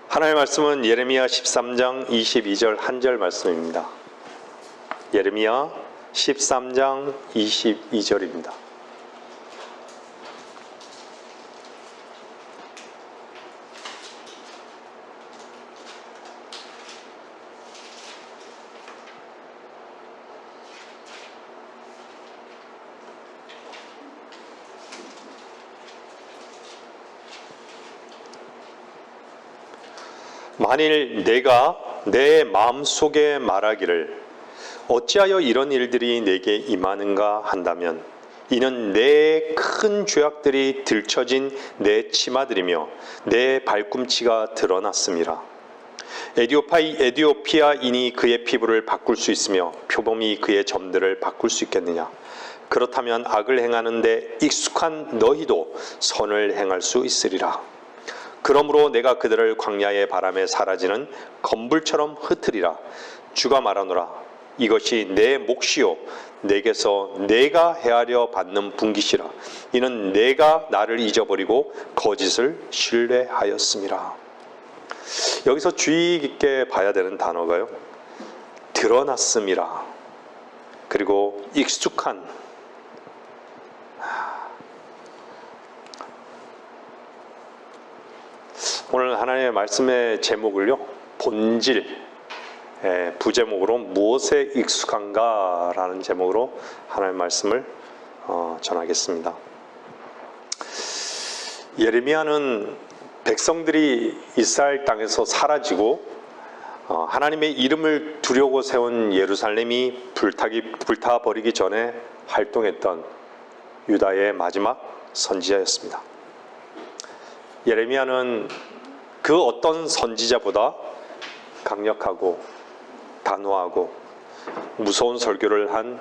하나님의 말씀은 예레미야 13장 22절 한 절 말씀입니다. 예레미야 13장 22절입니다. 만일 내가 내 마음속에 말하기를 어찌하여 이런 일들이 내게 임하는가 한다면 이는 내 큰 죄악들이 들춰진 내 치마들이며 내 발꿈치가 드러났음이라. 에디오피아인이 그의 피부를 바꿀 수 있으며 표범이 그의 점들을 바꿀 수 있겠느냐? 그렇다면 악을 행하는데 익숙한 너희도 선을 행할 수 있으리라. 그러므로 내가 그들을 광야의 바람에 사라지는 검불처럼 흩으리라. 주가 말하노라. 이것이 내 몫이요 내게서 내가 헤아려 받는 분깃이라. 이는 내가 나를 잊어버리고 거짓을 신뢰하였음이라. 여기서 주의 깊게 봐야 되는 단어가요, 드러났음이라, 그리고 익숙한. 오늘 하나님의 말씀의 제목을요, 본질, 부제목으로 무엇에 익숙한가 라는 제목으로 하나님의 말씀을 전하겠습니다. 예레미야는 백성들이 이스라엘 땅에서 사라지고 하나님의 이름을 두려고 세운 예루살렘이 불타버리기 전에 활동했던 유다의 마지막 선지자였습니다. 예레미야는 그 어떤 선지자보다 강력하고 단호하고 무서운 설교를 한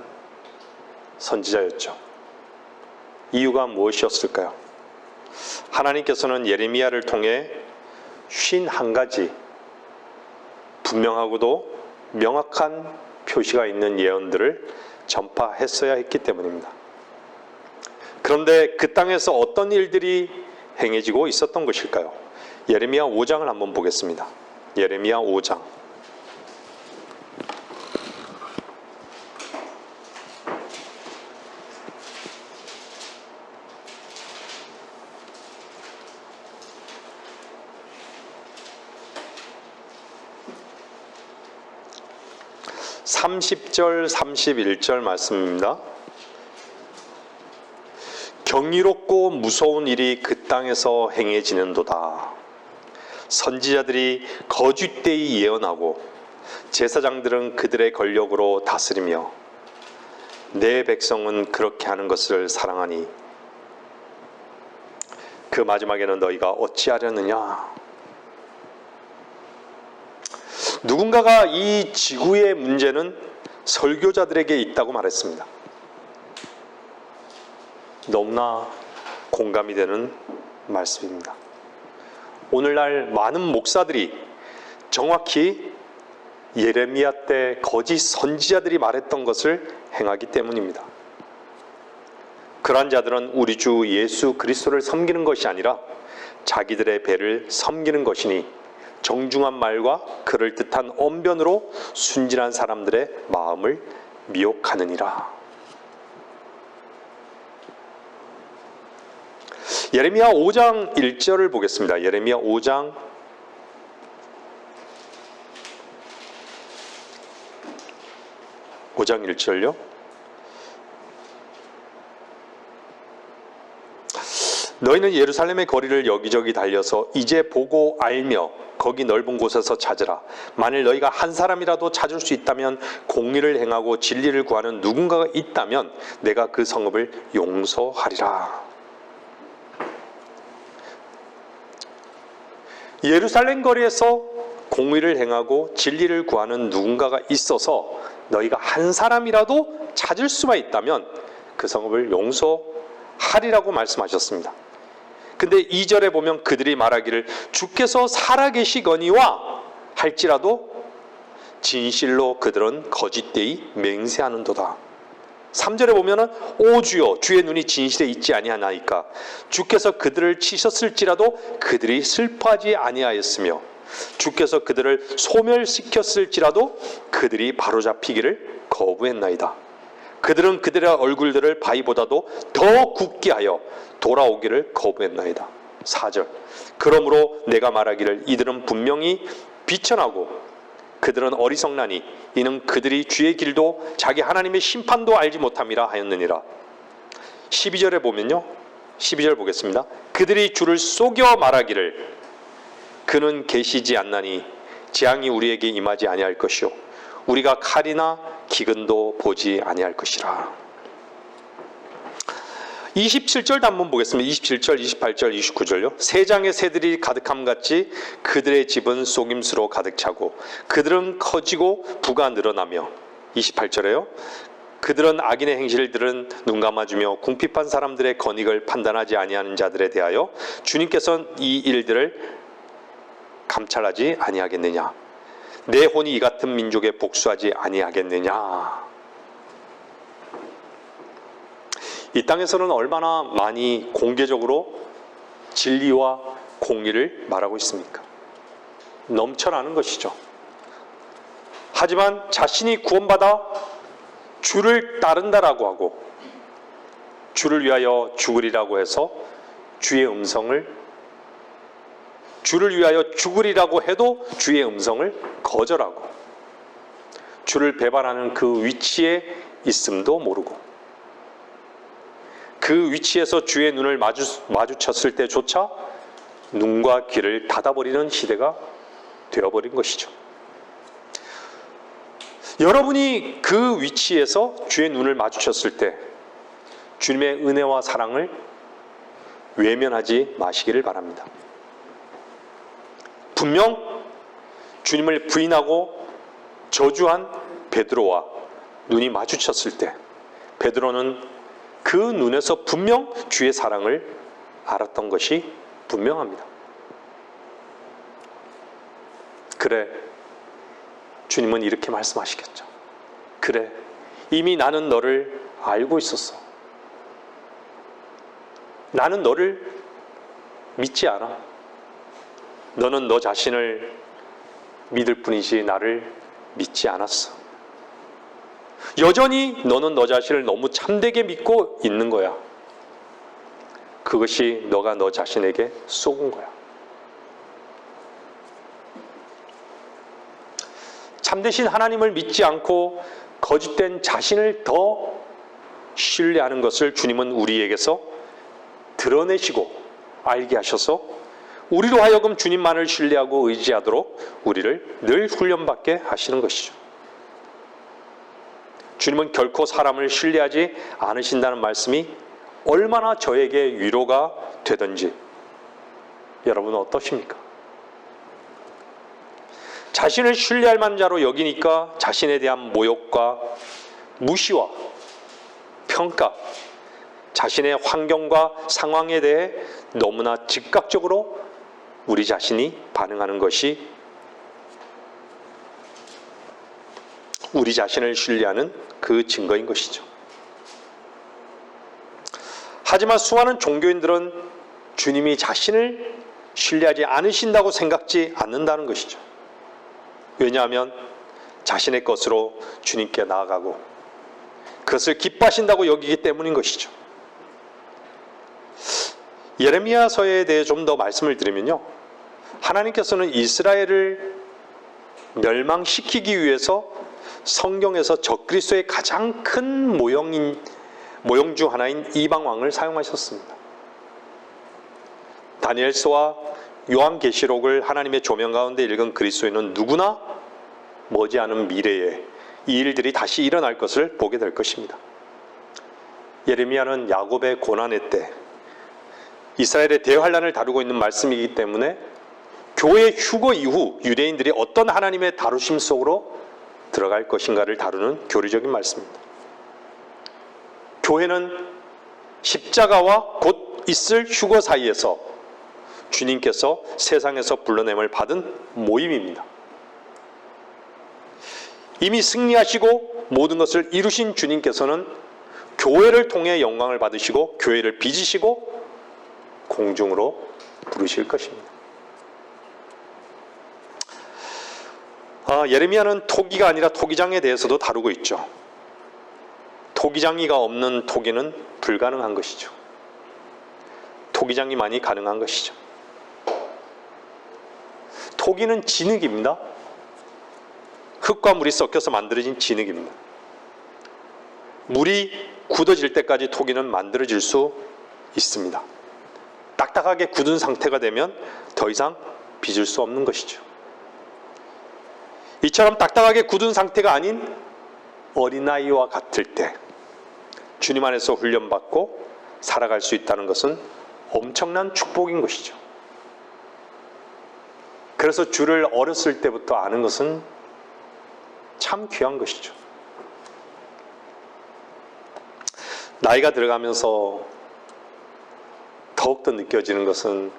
선지자였죠. 이유가 무엇이었을까요? 하나님께서는 예레미야를 통해 51가지 분명하고도 명확한 표시가 있는 예언들을 전파했어야 했기 때문입니다. 그런데 그 땅에서 어떤 일들이 행해지고 있었던 것일까요? 예레미야 5장을 한번 보겠습니다. 예레미야 5장. (30절) (31절) 말씀입니다. 경이롭고 무서운 일이 그 땅에서 행해지는도다. 선지자들이 거짓되이 예언하고 제사장들은 그들의 권력으로 다스리며 내 백성은 그렇게 하는 것을 사랑하니 그 마지막에는 너희가 어찌하려느냐. 누군가가 이 지구의 문제는 설교자들에게 있다고 말했습니다. 너무나 공감이 되는 말씀입니다. 오늘날 많은 목사들이 정확히 예레미야 때 거짓 선지자들이 말했던 것을 행하기 때문입니다. 그러한 자들은 우리 주 예수 그리스도를 섬기는 것이 아니라 자기들의 배를 섬기는 것이니 정중한 말과 그럴듯한 언변으로 순진한 사람들의 마음을 미혹하느니라. 예레미야 5장 1절을 보겠습니다. 예레미야 5장 1절요. 너희는 예루살렘의 거리를 여기저기 달려서 이제 보고 알며 거기 넓은 곳에서 찾으라. 만일 너희가 한 사람이라도 찾을 수 있다면 공의를 행하고 진리를 구하는 누군가가 있다면 내가 그 성읍을 용서하리라. 예루살렘 거리에서 공의를 행하고 진리를 구하는 누군가가 있어서 너희가 한 사람이라도 찾을 수만 있다면 그 성읍을 용서하리라고 말씀하셨습니다. 근데 2절에 보면 그들이 말하기를 주께서 살아계시거니와 할지라도 진실로 그들은 거짓되이 맹세하는도다. 3절에 보면은 오 주여 주의 눈이 진실에 있지 아니하나이까 주께서 그들을 치셨을지라도 그들이 슬퍼하지 아니하였으며 주께서 그들을 소멸시켰을지라도 그들이 바로잡히기를 거부했나이다. 그들은 그들의 얼굴들을 바위보다도 더 굳게 하여 돌아오기를 거부했나이다. 4절. 그러므로 내가 말하기를 이들은 분명히 비천하고 그들은 어리석나니 이는 그들이 주의 길도 자기 하나님의 심판도 알지 못함이라 하였느니라. 12절에 보면요, 12절 보겠습니다. 그들이 주를 속여 말하기를 그는 계시지 않나니 재앙이 우리에게 임하지 아니할 것이요 우리가 칼이나 기근도 보지 아니할 것이라. 27절도 한번 보겠습니다. 27절, 28절, 29절요. 세장의 새들이 가득함 같이 그들의 집은 속임수로 가득 차고 그들은 커지고 부가 늘어나며 28절에요. 그들은 악인의 행실을 들은 눈 감아주며 궁핍한 사람들의 건익을 판단하지 아니하는 자들에 대하여 주님께서는 이 일들을 감찰하지 아니하겠느냐. 내 혼이 이 같은 민족에 복수하지 아니하겠느냐. 이 땅에서는 얼마나 많이 공개적으로 진리와 공의를 말하고 있습니까? 넘쳐나는 것이죠. 하지만 자신이 구원받아 주를 따른다라고 하고 주를 위하여 죽으리라고 해서 주를 위하여 죽으리라고 해도 주의 음성을 거절하고 주를 배반하는 그 위치에 있음도 모르고 그 위치에서 주의 눈을 마주쳤을 때조차 눈과 귀를 닫아버리는 시대가 되어버린 것이죠. 여러분이 그 위치에서 주의 눈을 마주쳤을 때 주님의 은혜와 사랑을 외면하지 마시기를 바랍니다. 분명 주님을 부인하고 저주한 베드로와 눈이 마주쳤을 때 베드로는 그 눈에서 분명 주의 사랑을 알았던 것이 분명합니다. 그래, 주님은 이렇게 말씀하시겠죠. 그래, 이미 나는 너를 알고 있었어. 나는 너를 믿지 않아. 너는 너 자신을 믿을 뿐이지 나를 믿지 않았어. 여전히 너는 너 자신을 너무 참되게 믿고 있는 거야. 그것이 너가 너 자신에게 쏘은 거야. 참되신 하나님을 믿지 않고 거짓된 자신을 더 신뢰하는 것을 주님은 우리에게서 드러내시고 알게 하셔서 우리로 하여금 주님만을 신뢰하고 의지하도록 우리를 늘 훈련받게 하시는 것이죠. 주님은 결코 사람을 신뢰하지 않으신다는 말씀이 얼마나 저에게 위로가 되든지 여러분은 어떠십니까? 자신을 신뢰할 만한 자로 여기니까 자신에 대한 모욕과 무시와 평가, 자신의 환경과 상황에 대해 너무나 즉각적으로 우리 자신이 반응하는 것이 우리 자신을 신뢰하는 그 증거인 것이죠. 하지만 수많은 종교인들은 주님이 자신을 신뢰하지 않으신다고 생각지 않는다는 것이죠. 왜냐하면 자신의 것으로 주님께 나아가고 그것을 기뻐하신다고 여기기 때문인 것이죠. 예레미야서에 대해 좀 더 말씀을 드리면요, 하나님께서는 이스라엘을 멸망시키기 위해서 성경에서 적그리스도의 가장 큰 모형 중 하나인 이방왕을 사용하셨습니다. 다니엘서와 요한계시록을 하나님의 조명 가운데 읽은 그리스도인은 누구나 머지않은 미래에 이 일들이 다시 일어날 것을 보게 될 것입니다. 예레미야는 야곱의 고난의 때 이스라엘의 대환란을 다루고 있는 말씀이기 때문에 교회 휴거 이후 유대인들이 어떤 하나님의 다루심 속으로 들어갈 것인가를 다루는 교리적인 말씀입니다. 교회는 십자가와 곧 있을 휴거 사이에서 주님께서 세상에서 불러냄을 받은 모임입니다. 이미 승리하시고 모든 것을 이루신 주님께서는 교회를 통해 영광을 받으시고 교회를 빚으시고 공중으로 부르실 것입니다. 예레미야는 토기가 아니라 토기장에 대해서도 다루고 있죠. 토기장이가 없는 토기는 불가능한 것이죠. 토기장이만이 가능한 것이죠. 토기는 진흙입니다. 흙과 물이 섞여서 만들어진 진흙입니다. 물이 굳어질 때까지 토기는 만들어질 수 있습니다. 딱딱하게 굳은 상태가 되면 더 이상 빚을 수 없는 것이죠. 이처럼 딱딱하게 굳은 상태가 아닌 어린아이와 같을 때 주님 안에서 훈련받고 살아갈 수 있다는 것은 엄청난 축복인 것이죠. 그래서 주를 어렸을 때부터 아는 것은 참 귀한 것이죠. 나이가 들어가면서 더욱더 느껴지는 것은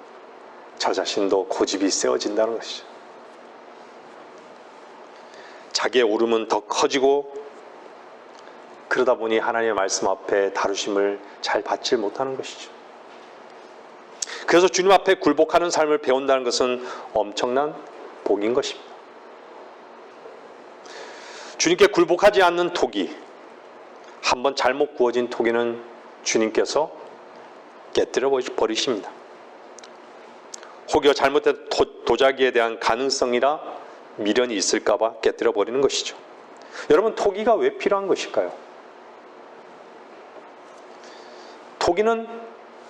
저 자신도 고집이 세워진다는 것이죠. 자기의 오름은 더 커지고 그러다 보니 하나님의 말씀 앞에 다루심을 잘 받지 못하는 것이죠. 그래서 주님 앞에 굴복하는 삶을 배운다는 것은 엄청난 복인 것입니다. 주님께 굴복하지 않는 토기, 한번 잘못 구워진 토기는 주님께서 깨뜨려 버리십니다. 혹여 잘못된 도자기에 대한 가능성이라 미련이 있을까 봐 깨뜨려 버리는 것이죠. 여러분, 토기가 왜 필요한 것일까요? 토기는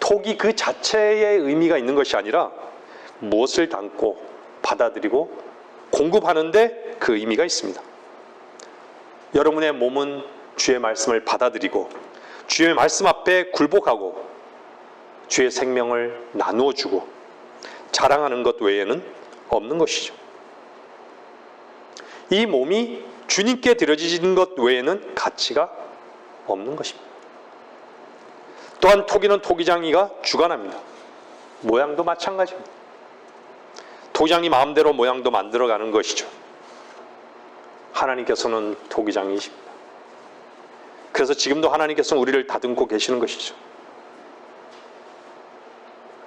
토기 그 자체의 의미가 있는 것이 아니라 무엇을 담고 받아들이고 공급하는데 그 의미가 있습니다. 여러분의 몸은 주의 말씀을 받아들이고 주의 말씀 앞에 굴복하고 주의 생명을 나누어 주고 자랑하는 것 외에는 없는 것이죠. 이 몸이 주님께 드려지는 것 외에는 가치가 없는 것입니다. 또한 토기는 토기장이가 주관합니다. 모양도 마찬가지입니다. 토기장이 마음대로 모양도 만들어가는 것이죠. 하나님께서는 토기장이십니다. 그래서 지금도 하나님께서는 우리를 다듬고 계시는 것이죠.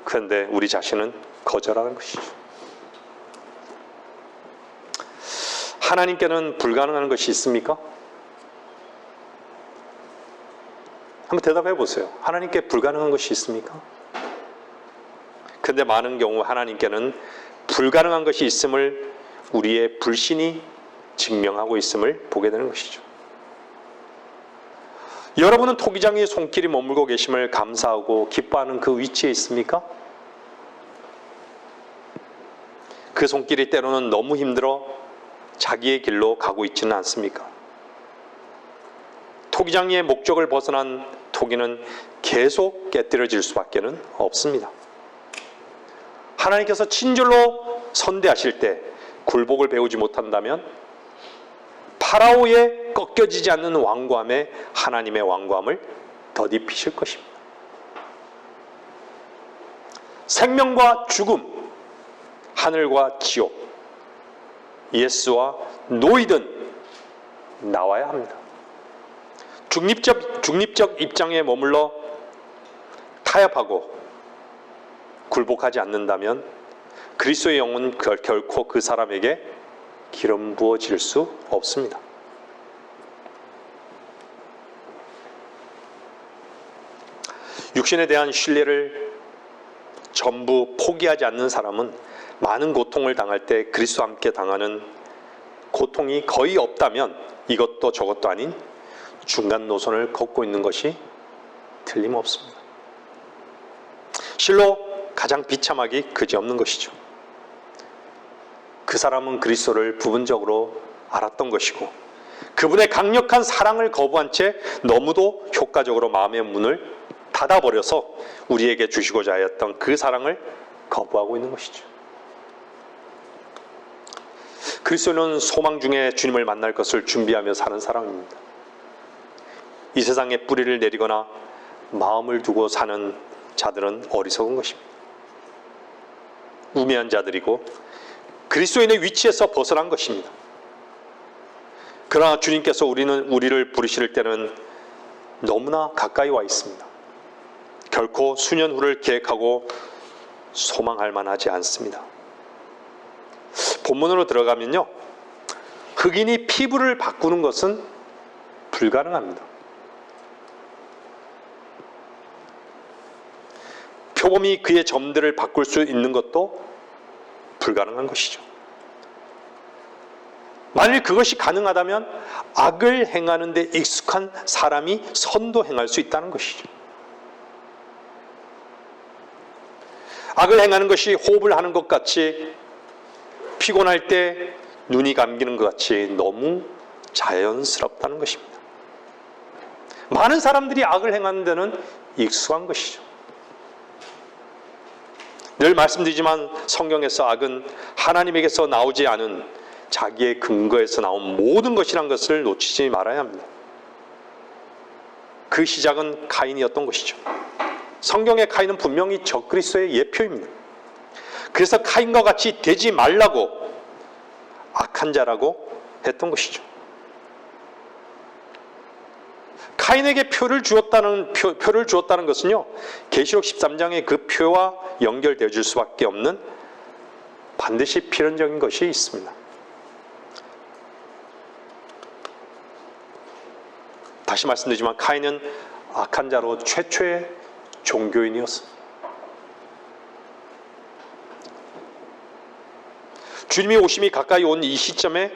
그런데 우리 자신은 거절하는 것이죠. 하나님께는 불가능한 것이 있습니까? 한번 대답해 보세요. 하나님께 불가능한 것이 있습니까? 그런데 많은 경우 하나님께는 불가능한 것이 있음을 우리의 불신이 증명하고 있음을 보게 되는 것이죠. 여러분은 토기장의 손길이 머물고 계심을 감사하고 기뻐하는 그 위치에 있습니까? 그 손길이 때로는 너무 힘들어 자기의 길로 가고 있지는 않습니까? 토기장이의 목적을 벗어난 토기는 계속 깨뜨려질 수밖에 없습니다. 하나님께서 친절로 선대하실 때 굴복을 배우지 못한다면 파라오의 꺾여지지 않는 완고함에 하나님의 완고함을 덧입히실 것입니다. 생명과 죽음, 하늘과 지옥, 예스와 노이든 나와야 합니다. 중립적 입장에 머물러 타협하고 굴복하지 않는다면 그리스도의 영은 결코 그 사람에게 기름 부어질 수 없습니다. 육신에 대한 신뢰를 전부 포기하지 않는 사람은 많은 고통을 당할 때 그리스도와 함께 당하는 고통이 거의 없다면 이것도 저것도 아닌 중간 노선을 걷고 있는 것이 틀림없습니다. 실로 가장 비참하기 그지없는 것이죠. 그 사람은 그리스도를 부분적으로 알았던 것이고 그분의 강력한 사랑을 거부한 채 너무도 효과적으로 마음의 문을 닫아버려서 우리에게 주시고자 하였던 그 사랑을 거부하고 있는 것이죠. 그리스도는 소망 중에 주님을 만날 것을 준비하며 사는 사람입니다. 이 세상에 뿌리를 내리거나 마음을 두고 사는 자들은 어리석은 것입니다. 우매한 자들이고 그리스도인의 위치에서 벗어난 것입니다. 그러나 주님께서 우리를 부르실 때는 너무나 가까이 와 있습니다. 결코 수년 후를 계획하고 소망할 만하지 않습니다. 본문으로 들어가면요, 흑인이 피부를 바꾸는 것은 불가능합니다. 표범이 그의 점들을 바꿀 수 있는 것도 불가능한 것이죠. 만일 그것이 가능하다면 악을 행하는 데 익숙한 사람이 선도 행할 수 있다는 것이죠. 악을 행하는 것이 호흡을 하는 것 같이, 피곤할 때 눈이 감기는 것 같이 너무 자연스럽다는 것입니다. 많은 사람들이 악을 행하는 데는 익숙한 것이죠. 늘 말씀드리지만 성경에서 악은 하나님에게서 나오지 않은 자기의 근거에서 나온 모든 것이란 것을 놓치지 말아야 합니다. 그 시작은 가인이었던 것이죠. 성경의 가인은 분명히 적그리스도의 예표입니다. 그래서 가인과 같이 되지 말라고 악한 자라고 했던 것이죠. 가인에게 표를 주었다는 것은요, 계시록 13장의 그 표와 연결되어 줄 수밖에 없는 반드시 필연적인 것이 있습니다. 다시 말씀드리지만 가인은 악한 자로 최초의 종교인이었습니다. 주님이 오심이 가까이 온 이 시점에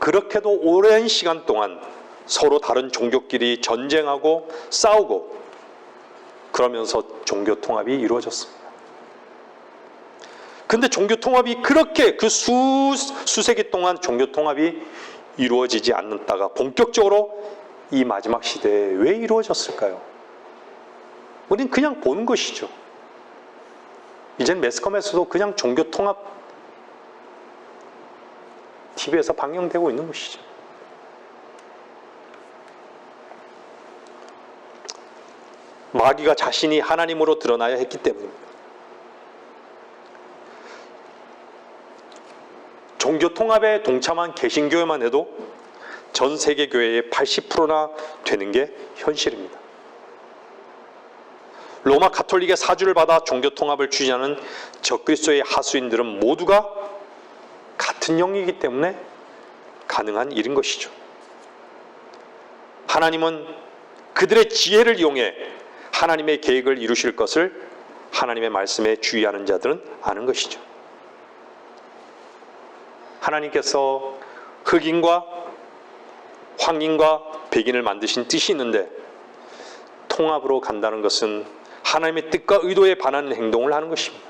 그렇게도 오랜 시간 동안 서로 다른 종교끼리 전쟁하고 싸우고 그러면서 종교 통합이 이루어졌습니다. 근데 종교 통합이 그렇게 그 수세기 동안 종교 통합이 이루어지지 않는다가 본격적으로 이 마지막 시대에 왜 이루어졌을까요? 우리는 그냥 보는 것이죠. 이젠 매스컴에서도 그냥 종교 통합 TV에서 방영되고 있는 것이죠. 마귀가 자신이 하나님으로 드러나야 했기 때문입니다. 종교 통합에 동참한 개신교회만 해도 전 세계 교회의 80%나 되는 게 현실입니다. 로마 가톨릭의 사주를 받아 종교 통합을 주장하는 적그리스도의 하수인들은 모두가 같은 영이기 때문에 가능한 일인 것이죠. 하나님은 그들의 지혜를 이용해 하나님의 계획을 이루실 것을 하나님의 말씀에 주의하는 자들은 아는 것이죠. 하나님께서 흑인과 황인과 백인을 만드신 뜻이 있는데 통합으로 간다는 것은 하나님의 뜻과 의도에 반하는 행동을 하는 것입니다.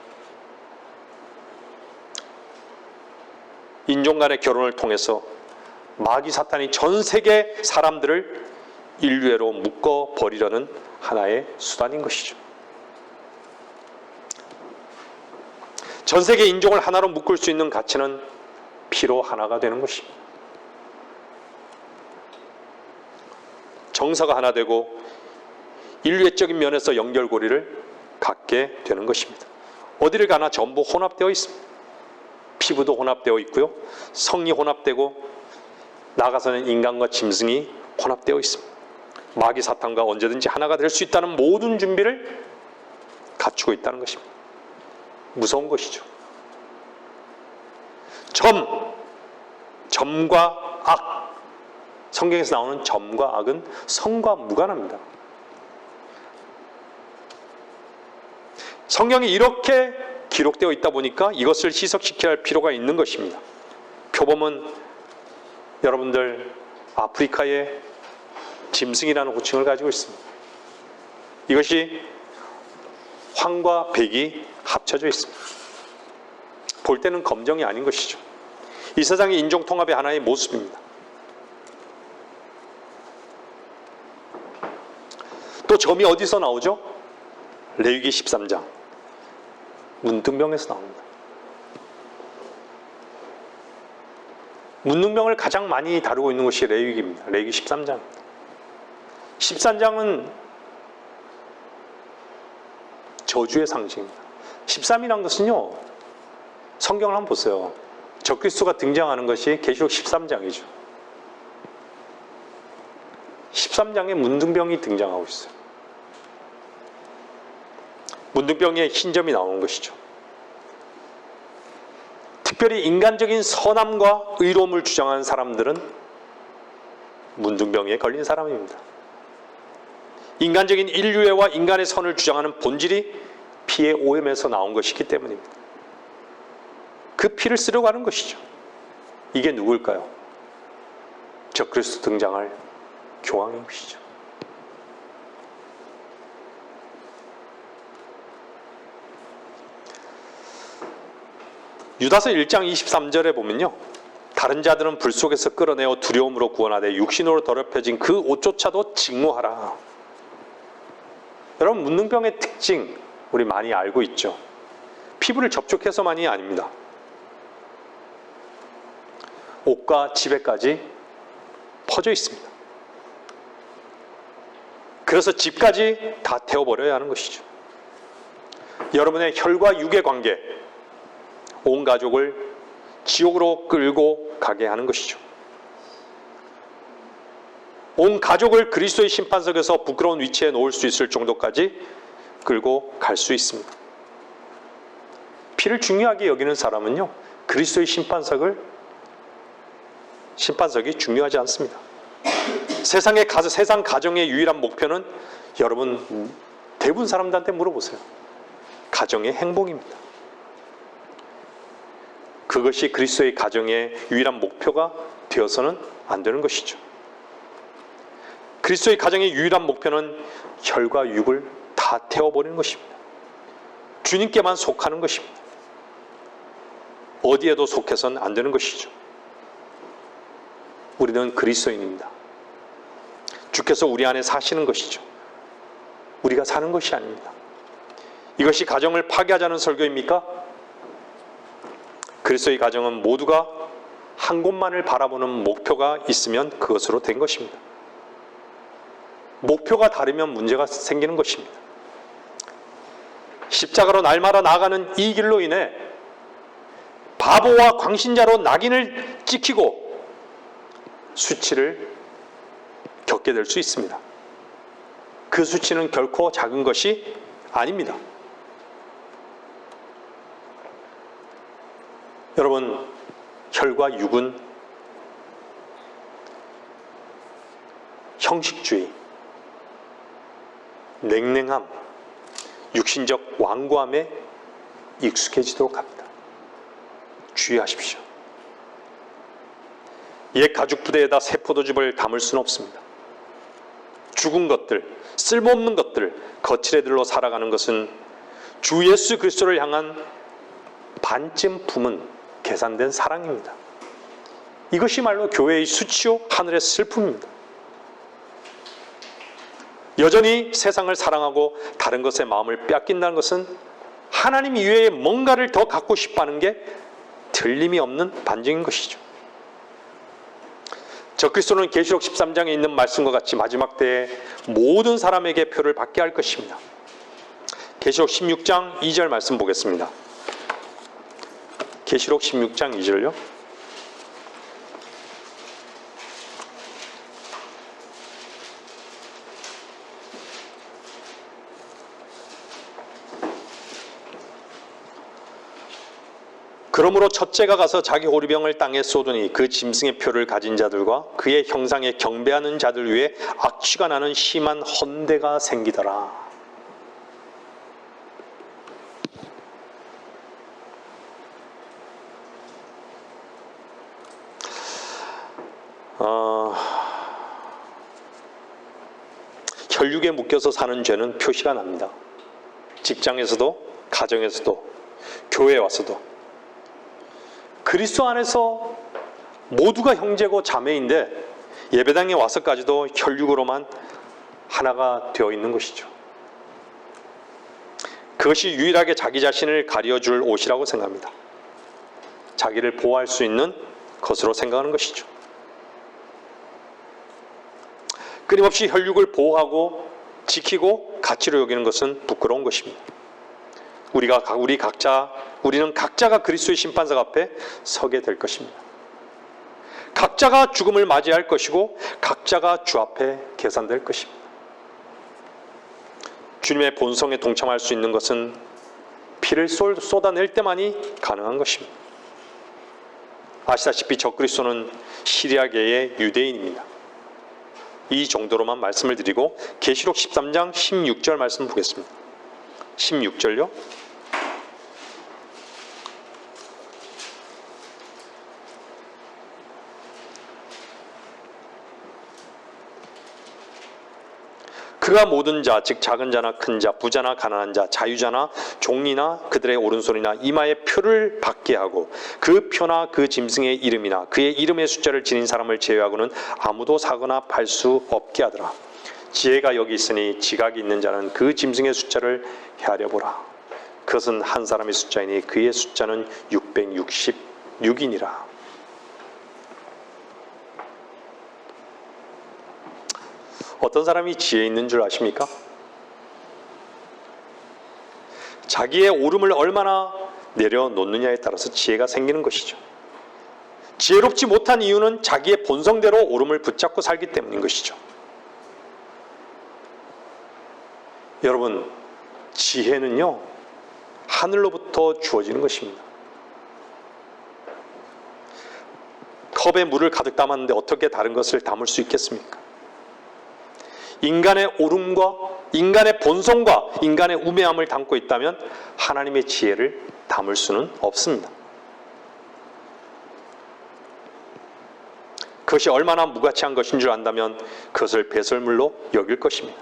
인종 간의 결혼을 통해서 마귀 사탄이 전 세계 사람들을 인류애로 묶어버리려는 하나의 수단인 것이죠. 전 세계 인종을 하나로 묶을 수 있는 가치는 피로 하나가 되는 것입니다. 정서가 하나 되고 인류애적인 면에서 연결고리를 갖게 되는 것입니다. 어디를 가나 전부 혼합되어 있습니다. 피부도 혼합되어 있고요. 성이 혼합되고 나아가서는 인간과 짐승이 혼합되어 있습니다. 마귀 사탄과 언제든지 하나가 될 수 있다는 모든 준비를 갖추고 있다는 것입니다. 무서운 것이죠. 점과 악, 성경에서 나오는 점과 악은 성과 무관합니다. 성경이 이렇게 기록되어 있다 보니까 이것을 희석시켜야 할 필요가 있는 것입니다. 표범은 여러분들 아프리카의 짐승이라는 호칭을 가지고 있습니다. 이것이 황과 백이 합쳐져 있습니다. 볼 때는 검정이 아닌 것이죠. 이 세상의 인종통합의 하나의 모습입니다. 또 점이 어디서 나오죠? 레위기 13장 문둥병에서 나옵니다. 문둥병을 가장 많이 다루고 있는 것이 레위기입니다. 레위기 13장. 13장은 저주의 상징입니다. 13이란 것은요, 성경을 한번 보세요. 적그리스도가 등장하는 것이 계시록 13장이죠. 13장에 문둥병이 등장하고 있어요. 문둥병에 흰점이 나오는 것이죠. 특별히 인간적인 선함과 의로움을 주장하는 사람들은 문둥병에 걸린 사람입니다. 인간적인 인류애와 인간의 선을 주장하는 본질이 피의 오염에서 나온 것이기 때문입니다. 그 피를 쓰려고 하는 것이죠. 이게 누구일까요? 적그리스도 등장할 교황이시죠. 유다서 1장 23절에 보면요, 다른 자들은 불 속에서 끌어내어 두려움으로 구원하되 육신으로 더럽혀진 그 옷조차도 직무하라. 여러분, 문둥병의 특징 우리 많이 알고 있죠. 피부를 접촉해서만이 아닙니다. 옷과 집에까지 퍼져 있습니다. 그래서 집까지 다 태워버려야 하는 것이죠. 여러분의 혈과 육의 관계, 온 가족을 지옥으로 끌고 가게 하는 것이죠. 온 가족을 그리스도의 심판석에서 부끄러운 위치에 놓을 수 있을 정도까지 끌고 갈 수 있습니다. 피를 중요하게 여기는 사람은요, 그리스도의 심판석이 중요하지 않습니다. 세상 가정의 유일한 목표는, 여러분 대부분 사람들한테 물어보세요. 가정의 행복입니다. 그것이 그리스도의 가정의 유일한 목표가 되어서는 안 되는 것이죠. 그리스도의 가정의 유일한 목표는 혈과 육을 다 태워버리는 것입니다. 주님께만 속하는 것입니다. 어디에도 속해서는 안 되는 것이죠. 우리는 그리스도인입니다. 주께서 우리 안에 사시는 것이죠. 우리가 사는 것이 아닙니다. 이것이 가정을 파괴하자는 설교입니까? 그리스도의 가정은 모두가 한 곳만을 바라보는 목표가 있으면 그것으로 된 것입니다. 목표가 다르면 문제가 생기는 것입니다. 십자가로 날마다 나아가는 이 길로 인해 바보와 광신자로 낙인을 찍히고 수치를 겪게 될 수 있습니다. 그 수치는 결코 작은 것이 아닙니다. 여러분, 혈과 육은 형식주의, 냉랭함, 육신적 완고함에 익숙해지도록 합니다. 주의하십시오. 옛 가죽 부대에다 새 포도즙을 담을 수는 없습니다. 죽은 것들, 쓸모없는 것들, 거칠애들로 살아가는 것은 주 예수 그리스도를 향한 반쯤 품은 계산된 사랑입니다. 이것이 말로 교회의 수치요 하늘의 슬픔입니다. 여전히 세상을 사랑하고 다른 것에 마음을 빼앗긴다는 것은 하나님 이외에 뭔가를 더 갖고 싶어하는 게 틀림이 없는 반증인 것이죠. 적그리스도는 계시록 13장에 있는 말씀과 같이 마지막 때에 모든 사람에게 표를 받게 할 것입니다. 계시록 16장 2절 말씀 보겠습니다. 계시록 16장 2절요. 그러므로 첫째가 가서 자기 호리병을 땅에 쏟으니 그 짐승의 표를 가진 자들과 그의 형상에 경배하는 자들 위에 악취가 나는 심한 헌대가 생기더라. 혈육에 묶여서 사는 죄는 표시가 납니다. 직장에서도, 가정에서도, 교회에 와서도. 그리스도 안에서 모두가 형제고 자매인데 예배당에 와서까지도 혈육으로만 하나가 되어 있는 것이죠. 그것이 유일하게 자기 자신을 가려줄 옷이라고 생각합니다. 자기를 보호할 수 있는 것으로 생각하는 것이죠. 끊임없이 혈육을 보호하고 지키고 가치로 여기는 것은 부끄러운 것입니다. 우리는 각자가 그리스도의 심판석 앞에 서게 될 것입니다. 각자가 죽음을 맞이할 것이고 각자가 주 앞에 계산될 것입니다. 주님의 본성에 동참할 수 있는 것은 피를 쏟아낼 때만이 가능한 것입니다. 아시다시피 적그리스도는 시리아계의 유대인입니다. 이 정도로만 말씀을 드리고 계시록 13장 16절 말씀 보겠습니다. 16절요. 그가 모든 자, 즉 작은 자나 큰 자, 부자나 가난한 자, 자유자나 종리나 그들의 오른손이나 이마에 표를 받게 하고 그 표나 그 짐승의 이름이나 그의 이름의 숫자를 지닌 사람을 제외하고는 아무도 사거나 팔 수 없게 하더라. 지혜가 여기 있으니 지각이 있는 자는 그 짐승의 숫자를 헤아려 보라. 그것은 한 사람의 숫자이니 그의 숫자는 666이니라. 어떤 사람이 지혜 있는 줄 아십니까? 자기의 옳음을 얼마나 내려놓느냐에 따라서 지혜가 생기는 것이죠. 지혜롭지 못한 이유는 자기의 본성대로 옳음을 붙잡고 살기 때문인 것이죠. 여러분, 지혜는요, 하늘로부터 주어지는 것입니다. 컵에 물을 가득 담았는데 어떻게 다른 것을 담을 수 있겠습니까? 인간의 옳음과 인간의 본성과 인간의 우매함을 담고 있다면 하나님의 지혜를 담을 수는 없습니다. 그것이 얼마나 무가치한 것인 줄 안다면 그것을 배설물로 여길 것입니다.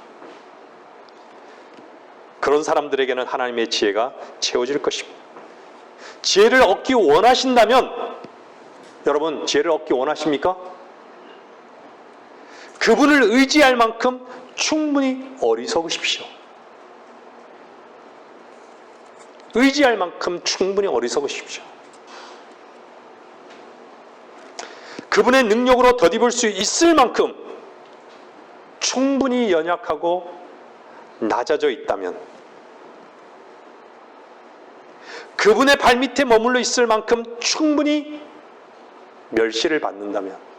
그런 사람들에게는 하나님의 지혜가 채워질 것입니다. 지혜를 얻기 원하신다면, 여러분, 지혜를 얻기 원하십니까? 그분을 의지할 만큼 충분히 어리석으십시오. 의지할 만큼 충분히 어리석으십시오. 그분의 능력으로 덧입을 수 있을 만큼 충분히 연약하고 낮아져 있다면, 그분의 발밑에 머물러 있을 만큼 충분히 멸시를 받는다면,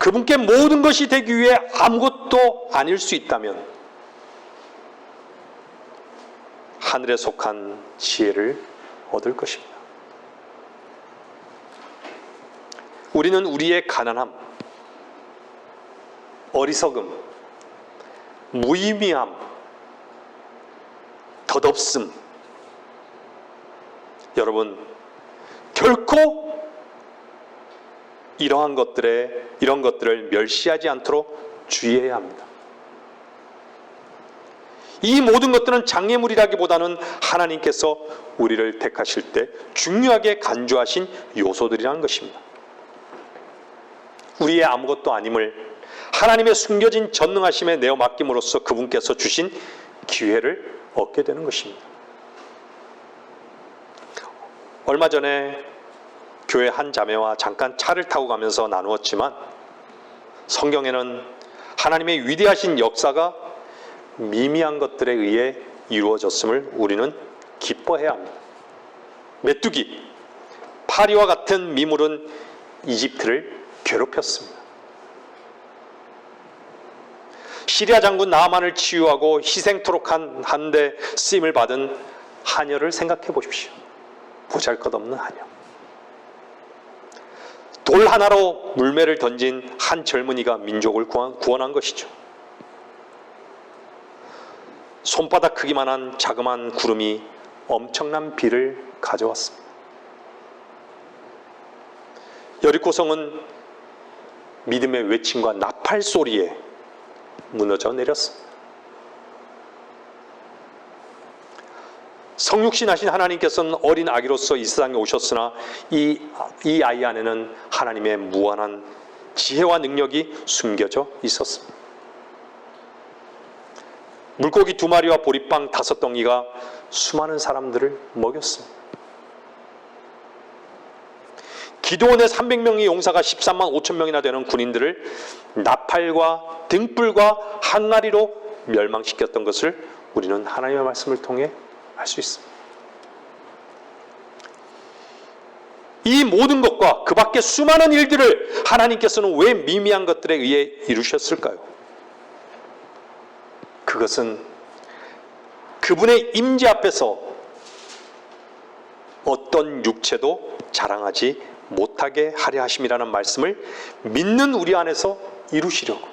그분께 모든 것이 되기 위해 아무것도 아닐 수 있다면 하늘에 속한 지혜를 얻을 것입니다. 우리는 우리의 가난함, 어리석음, 무의미함, 덧없음, 여러분, 결코 이런 것들을 멸시하지 않도록 주의해야 합니다. 이 모든 것들은 장애물이라기보다는 하나님께서 우리를 택하실 때 중요하게 간주하신 요소들이라는 것입니다. 우리의 아무것도 아님을 하나님의 숨겨진 전능하심에 내어 맡김으로써 그분께서 주신 기회를 얻게 되는 것입니다. 얼마 전에 교회 한 자매와 잠깐 차를 타고 가면서 나누었지만, 성경에는 하나님의 위대하신 역사가 미미한 것들에 의해 이루어졌음을 우리는 기뻐해야 합니다. 메뚜기, 파리와 같은 미물은 이집트를 괴롭혔습니다. 시리아 장군 나아만을 치유하고 희생토록 한데 쓰임을 받은 하녀를 생각해 보십시오. 보잘것없는 하녀. 돌 하나로 물매를 던진 한 젊은이가 민족을 구원한 것이죠. 손바닥 크기만한 자그마한 구름이 엄청난 비를 가져왔습니다. 여리고성은 믿음의 외침과 나팔 소리에 무너져 내렸습니다. 성육신하신 하나님께서는 어린 아기로서 이 세상에 오셨으나 이 아이 안에는 하나님의 무한한 지혜와 능력이 숨겨져 있었습니다. 물고기 2마리와 보리빵 5덩이가 수많은 사람들을 먹였습니다. 기드온의 300명의 용사가 13만 5천 명이나 되는 군인들을 나팔과 등불과 항아리로 멸망시켰던 것을 우리는 하나님의 말씀을 통해 알 수 있습니다. 이 모든 것과 그 밖에 수많은 일들을 하나님께서는 왜 미미한 것들에 의해 이루셨을까요? 그것은 그분의 임재 앞에서 어떤 육체도 자랑하지 못하게 하려 하심이라는 말씀을 믿는 우리 안에서 이루시려고.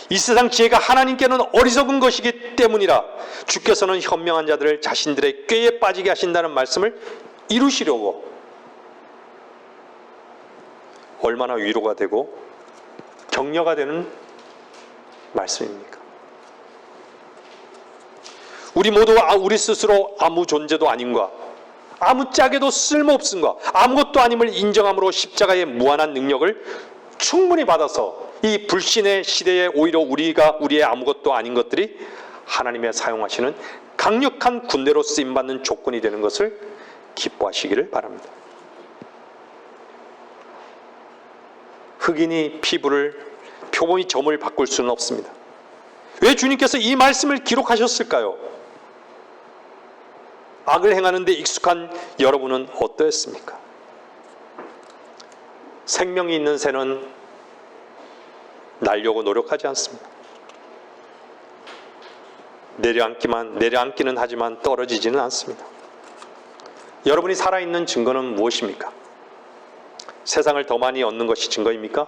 이 세상 지혜가 하나님께는 어리석은 것이기 때문이라 주께서는 현명한 자들을 자신들의 꾀에 빠지게 하신다는 말씀을 이루시려고. 얼마나 위로가 되고 격려가 되는 말씀입니까? 우리 모두 우리 스스로 아무 존재도 아닌가, 아무짝에도 쓸모없음과 아무것도 아님을 인정함으로 십자가의 무한한 능력을 충분히 받아서 이 불신의 시대에 오히려 우리의 아무것도 아닌 것들이 하나님의 사용하시는 강력한 군대로 쓰임받는 조건이 되는 것을 기뻐하시기를 바랍니다. 흑인이 표범이 점을 바꿀 수는 없습니다. 왜 주님께서 이 말씀을 기록하셨을까요? 악을 행하는 데 익숙한 여러분은 어떠했습니까? 생명이 있는 새는 날려고 노력하지 않습니다. 내려앉기는 하지만 떨어지지는 않습니다. 여러분이 살아있는 증거는 무엇입니까? 세상을 더 많이 얻는 것이 증거입니까?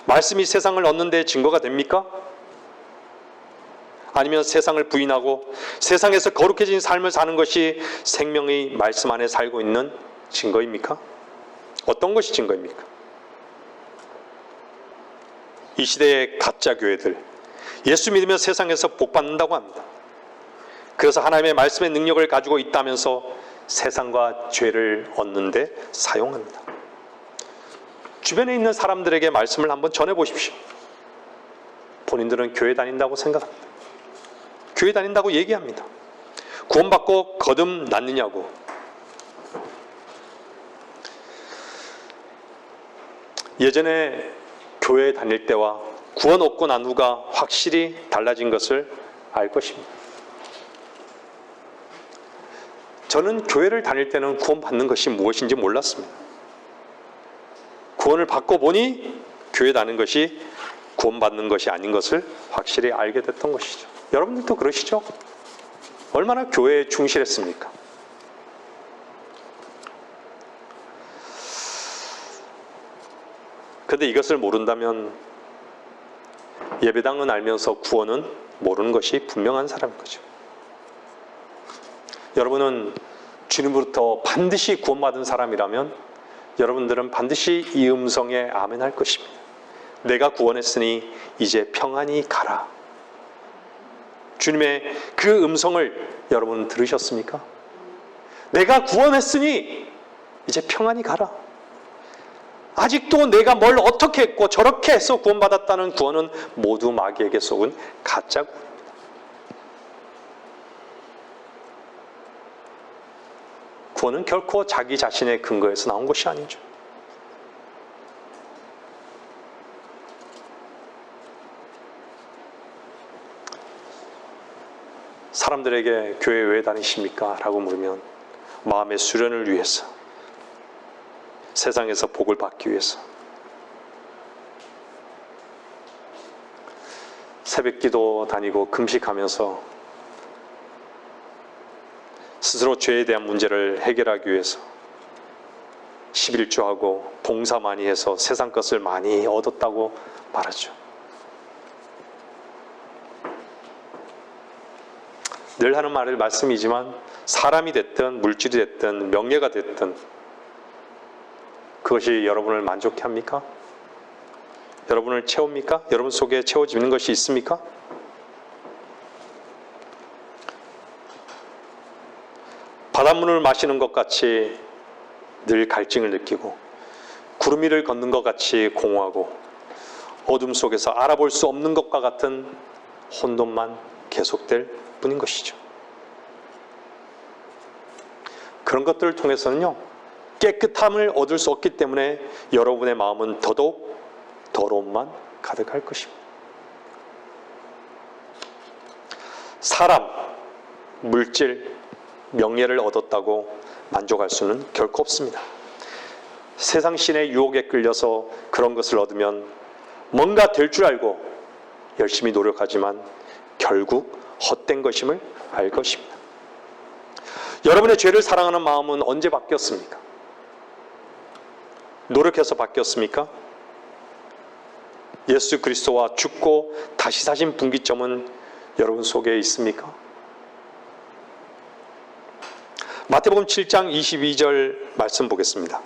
말씀이 세상을 얻는 데 증거가 됩니까? 아니면 세상을 부인하고 세상에서 거룩해진 삶을 사는 것이 생명의 말씀 안에 살고 있는 증거입니까? 어떤 것이 증거입니까? 이 시대의 가짜 교회들, 예수 믿으면 세상에서 복받는다고 합니다. 그래서 하나님의 말씀의 능력을 가지고 있다면서 세상과 죄를 얻는 데 사용합니다. 주변에 있는 사람들에게 말씀을 한번 전해보십시오. 본인들은 교회 다닌다고 생각합니다. 교회 다닌다고 얘기합니다. 구원받고 거듭났느냐고. 예전에 교회 다닐 때와 구원 얻고 난 후가 확실히 달라진 것을 알 것입니다. 저는 교회를 다닐 때는 구원받는 것이 무엇인지 몰랐습니다. 구원을 받고 보니 교회 다니는 것이 구원받는 것이 아닌 것을 확실히 알게 됐던 것이죠. 여러분들도 그러시죠? 얼마나 교회에 충실했습니까? 그런데 이것을 모른다면 예배당은 알면서 구원은 모르는 것이 분명한 사람인 거죠. 여러분은 주님으로부터 반드시 구원받은 사람이라면 여러분들은 반드시 이 음성에 아멘 할 것입니다. 내가 구원했으니 이제 평안히 가라. 주님의 그 음성을 여러분 들으셨습니까? 내가 구원했으니 이제 평안히 가라. 아직도 내가 뭘 어떻게 했고 저렇게 해서 구원받았다는 구원은 모두 마귀에게 속은 가짜 구원입니다. 구원은 결코 자기 자신의 근거에서 나온 것이 아니죠. 사람들에게 교회 왜 다니십니까? 라고 물으면 마음의 수련을 위해서, 세상에서 복을 받기 위해서. 새벽기도 다니고 금식하면서 스스로 죄에 대한 문제를 해결하기 위해서 11조하고 봉사 많이 해서 세상 것을 많이 얻었다고 말하죠. 늘 하는 말씀이지만 사람이 됐든 물질이 됐든 명예가 됐든 그것이 여러분을 만족해 합니까? 여러분을 채웁니까? 여러분 속에 채워지는 것이 있습니까? 바닷물을 마시는 것 같이 늘 갈증을 느끼고 구름 위를 걷는 것 같이 공허하고 어둠 속에서 알아볼 수 없는 것과 같은 혼돈만 계속될 뿐인 것이죠. 그런 것들을 통해서는요, 깨끗함을 얻을 수 없기 때문에 여러분의 마음은 더더욱 더러움만 가득할 것입니다. 사람, 물질, 명예를 얻었다고 만족할 수는 결코 없습니다. 세상 신의 유혹에 끌려서 그런 것을 얻으면 뭔가 될 줄 알고 열심히 노력하지만 결국 헛된 것임을 알 것입니다. 여러분의 죄를 사랑하는 마음은 언제 바뀌었습니까? 노력해서 바뀌었습니까? 예수 그리스도와 죽고 다시 사신 분기점은 여러분 속에 있습니까? 마태복음 7장 22절 말씀 보겠습니다.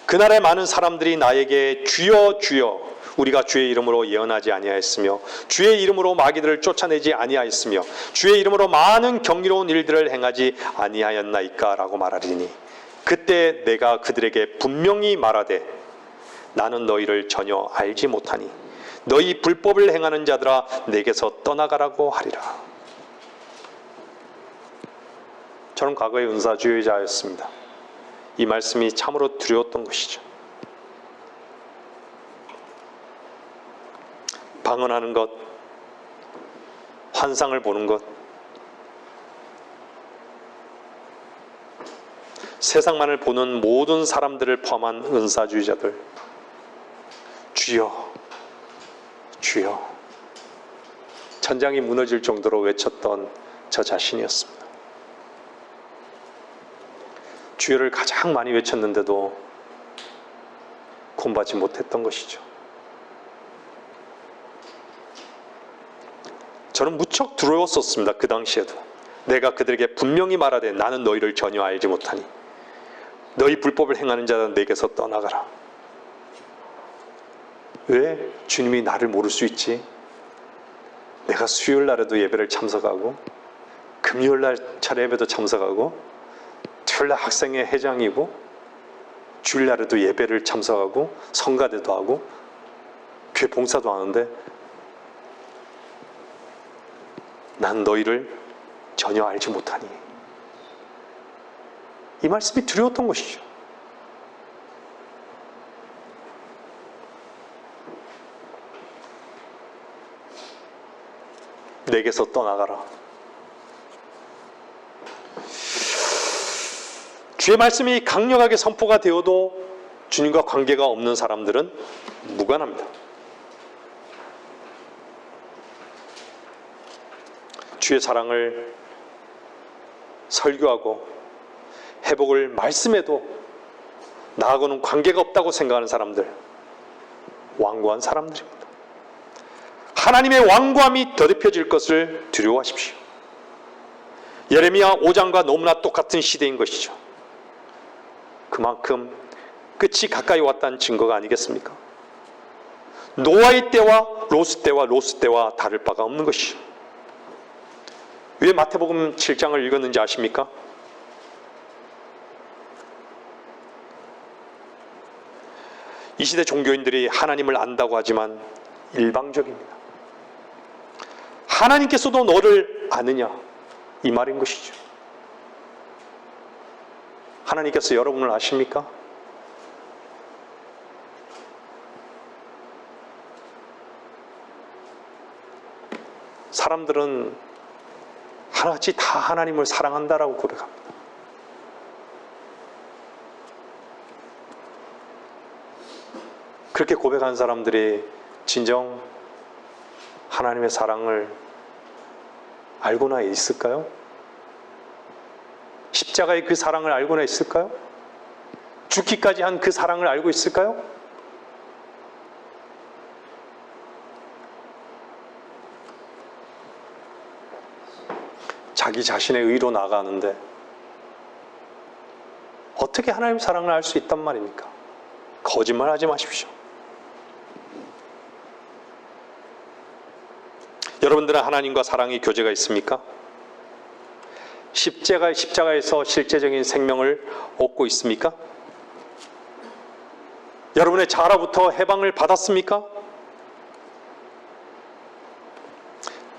그날에 많은 사람들이 나에게 주여 주여 우리가 주의 이름으로 예언하지 아니하였으며 주의 이름으로 마귀들을 쫓아내지 아니하였으며 주의 이름으로 많은 경이로운 일들을 행하지 아니하였나이까 라고 말하리니 그때 내가 그들에게 분명히 말하되 나는 너희를 전혀 알지 못하니 너희 불법을 행하는 자들아 내게서 떠나가라고 하리라. 저는 과거에 은사주의자였습니다. 이 말씀이 참으로 두려웠던 것이죠. 방언하는 것, 환상을 보는 것, 세상만을 보는 모든 사람들을 포함한 은사주의자들, 주여, 주여, 천장이 무너질 정도로 외쳤던 저 자신이었습니다. 주여를 가장 많이 외쳤는데도 구원받지 못했던 것이죠. 저는 무척 두려웠었습니다. 그 당시에도. 내가 그들에게 분명히 말하되 나는 너희를 전혀 알지 못하니 너희 불법을 행하는 자는 내게서 떠나가라. 왜 주님이 나를 모를 수 있지? 내가 수요일 날에도 예배를 참석하고 금요일 날 차례 예배도 참석하고 토요일 날 학생회 회장이고 주일 날에도 예배를 참석하고 성가대도 하고 교회 봉사도 하는데 난 너희를 전혀 알지 못하니. 이 말씀이 두려웠던 것이죠. 내게서 떠나가라. 주의 말씀이 강력하게 선포가 되어도 주님과 관계가 없는 사람들은 무관합니다. 주의 사랑을 설교하고 회복을 말씀해도 나하고는 관계가 없다고 생각하는 사람들, 완고한 사람들입니다. 하나님의 완고함이 더럽혀질 것을 두려워하십시오. 예레미야 5장과 너무나 똑같은 시대인 것이죠. 그만큼 끝이 가까이 왔다는 증거가 아니겠습니까? 노아의 때와 로스 때와 다를 바가 없는 것이죠. 왜 마태복음 7장을 읽었는지 아십니까? 이 시대 종교인들이 하나님을 안다고 하지만 일방적입니다. 하나님께서도 너를 아느냐? 이 말인 것이죠. 하나님께서 여러분을 아십니까? 사람들은 하나같이 다 하나님을 사랑한다라고 고백합니다. 그렇게 고백한 사람들이 진정 하나님의 사랑을 알고나 있을까요? 십자가의 그 사랑을 알고나 있을까요? 죽기까지 한 그 사랑을 알고 있을까요? 자기 자신의 의로 나아가는데 어떻게 하나님의 사랑을 알 수 있단 말입니까? 거짓말하지 마십시오. 여러분들은 하나님과 사랑의 교제가 있습니까? 십자가에서 실제적인 생명을 얻고 있습니까? 여러분의 자아로부터 해방을 받았습니까?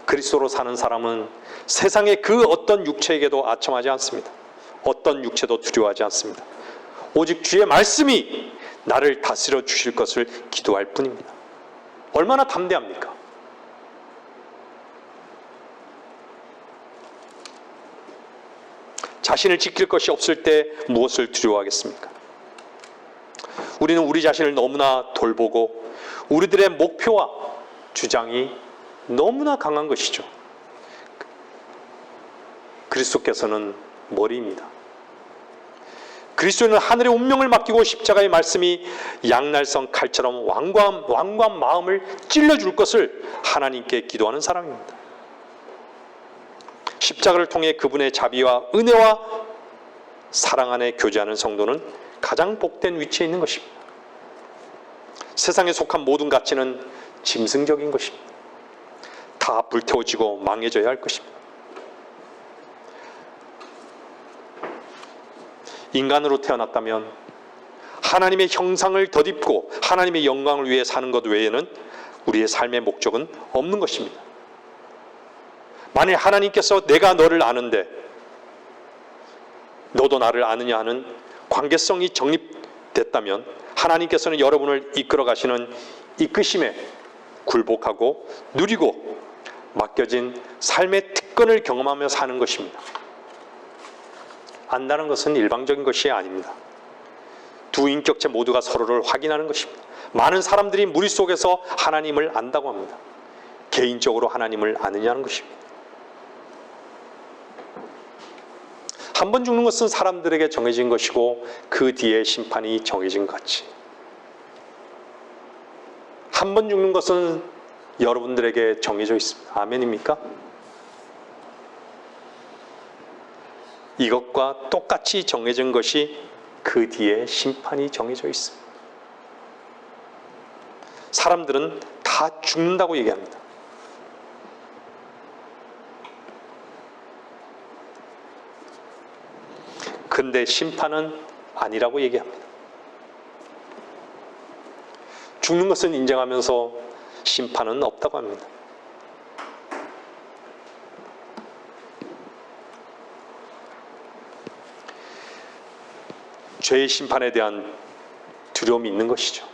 그리스도로 사는 사람은 세상의 그 어떤 육체에게도 아첨하지 않습니다. 어떤 육체도 두려워하지 않습니다. 오직 주의 말씀이 나를 다스려 주실 것을 기도할 뿐입니다. 얼마나 담대합니까? 자신을 지킬 것이 없을 때 무엇을 두려워하겠습니까? 우리는 우리 자신을 너무나 돌보고 우리들의 목표와 주장이 너무나 강한 것이죠. 그리스도께서는 머리입니다. 그리스도는 하늘의 운명을 맡기고 십자가의 말씀이 양날성 칼처럼 완고한 마음을 찔러줄 것을 하나님께 기도하는 사람입니다. 십자가를 통해 그분의 자비와 은혜와 사랑 안에 교제하는 성도는 가장 복된 위치에 있는 것입니다. 세상에 속한 모든 가치는 짐승적인 것입니다. 다 불태워지고 망해져야 할 것입니다. 인간으로 태어났다면 하나님의 형상을 덧입고 하나님의 영광을 위해 사는 것 외에는 우리의 삶의 목적은 없는 것입니다. 만일 하나님께서 내가 너를 아는데 너도 나를 아느냐 하는 관계성이 정립됐다면 하나님께서는 여러분을 이끌어 가시는 이끄심에 굴복하고 누리고 맡겨진 삶의 특권을 경험하며 사는 것입니다. 안다는 것은 일방적인 것이 아닙니다. 두 인격체 모두가 서로를 확인하는 것입니다. 많은 사람들이 무리 속에서 하나님을 안다고 합니다. 개인적으로 하나님을 아느냐는 것입니다. 한 번 죽는 것은 사람들에게 정해진 것이고 그 뒤에 심판이 정해진 것 같이 한 번 죽는 것은 여러분들에게 정해져 있습니다. 아멘입니까? 이것과 똑같이 정해진 것이 그 뒤에 심판이 정해져 있습니다. 사람들은 다 죽는다고 얘기합니다. 근데 심판은 아니라고 얘기합니다. 죽는 것은 인정하면서 심판은 없다고 합니다. 죄의 심판에 대한 두려움이 있는 것이죠.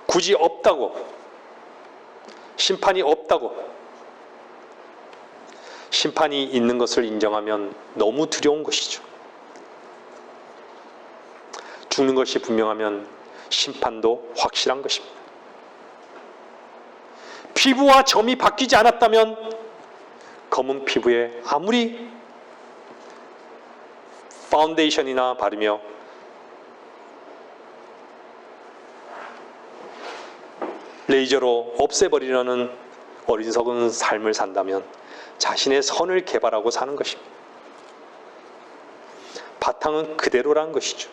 굳이 없다고, 심판이 없다고, 심판이 있는 것을 인정하면 너무 두려운 것이죠. 죽는 것이 분명하면 심판도 확실한 것입니다. 피부와 점이 바뀌지 않았다면 검은 피부에 아무리 파운데이션이나 바르며 레이저로 없애버리려는 어리석은 삶을 산다면 자신의 선을 개발하고 사는 것입니다. 바탕은 그대로라는 것이죠.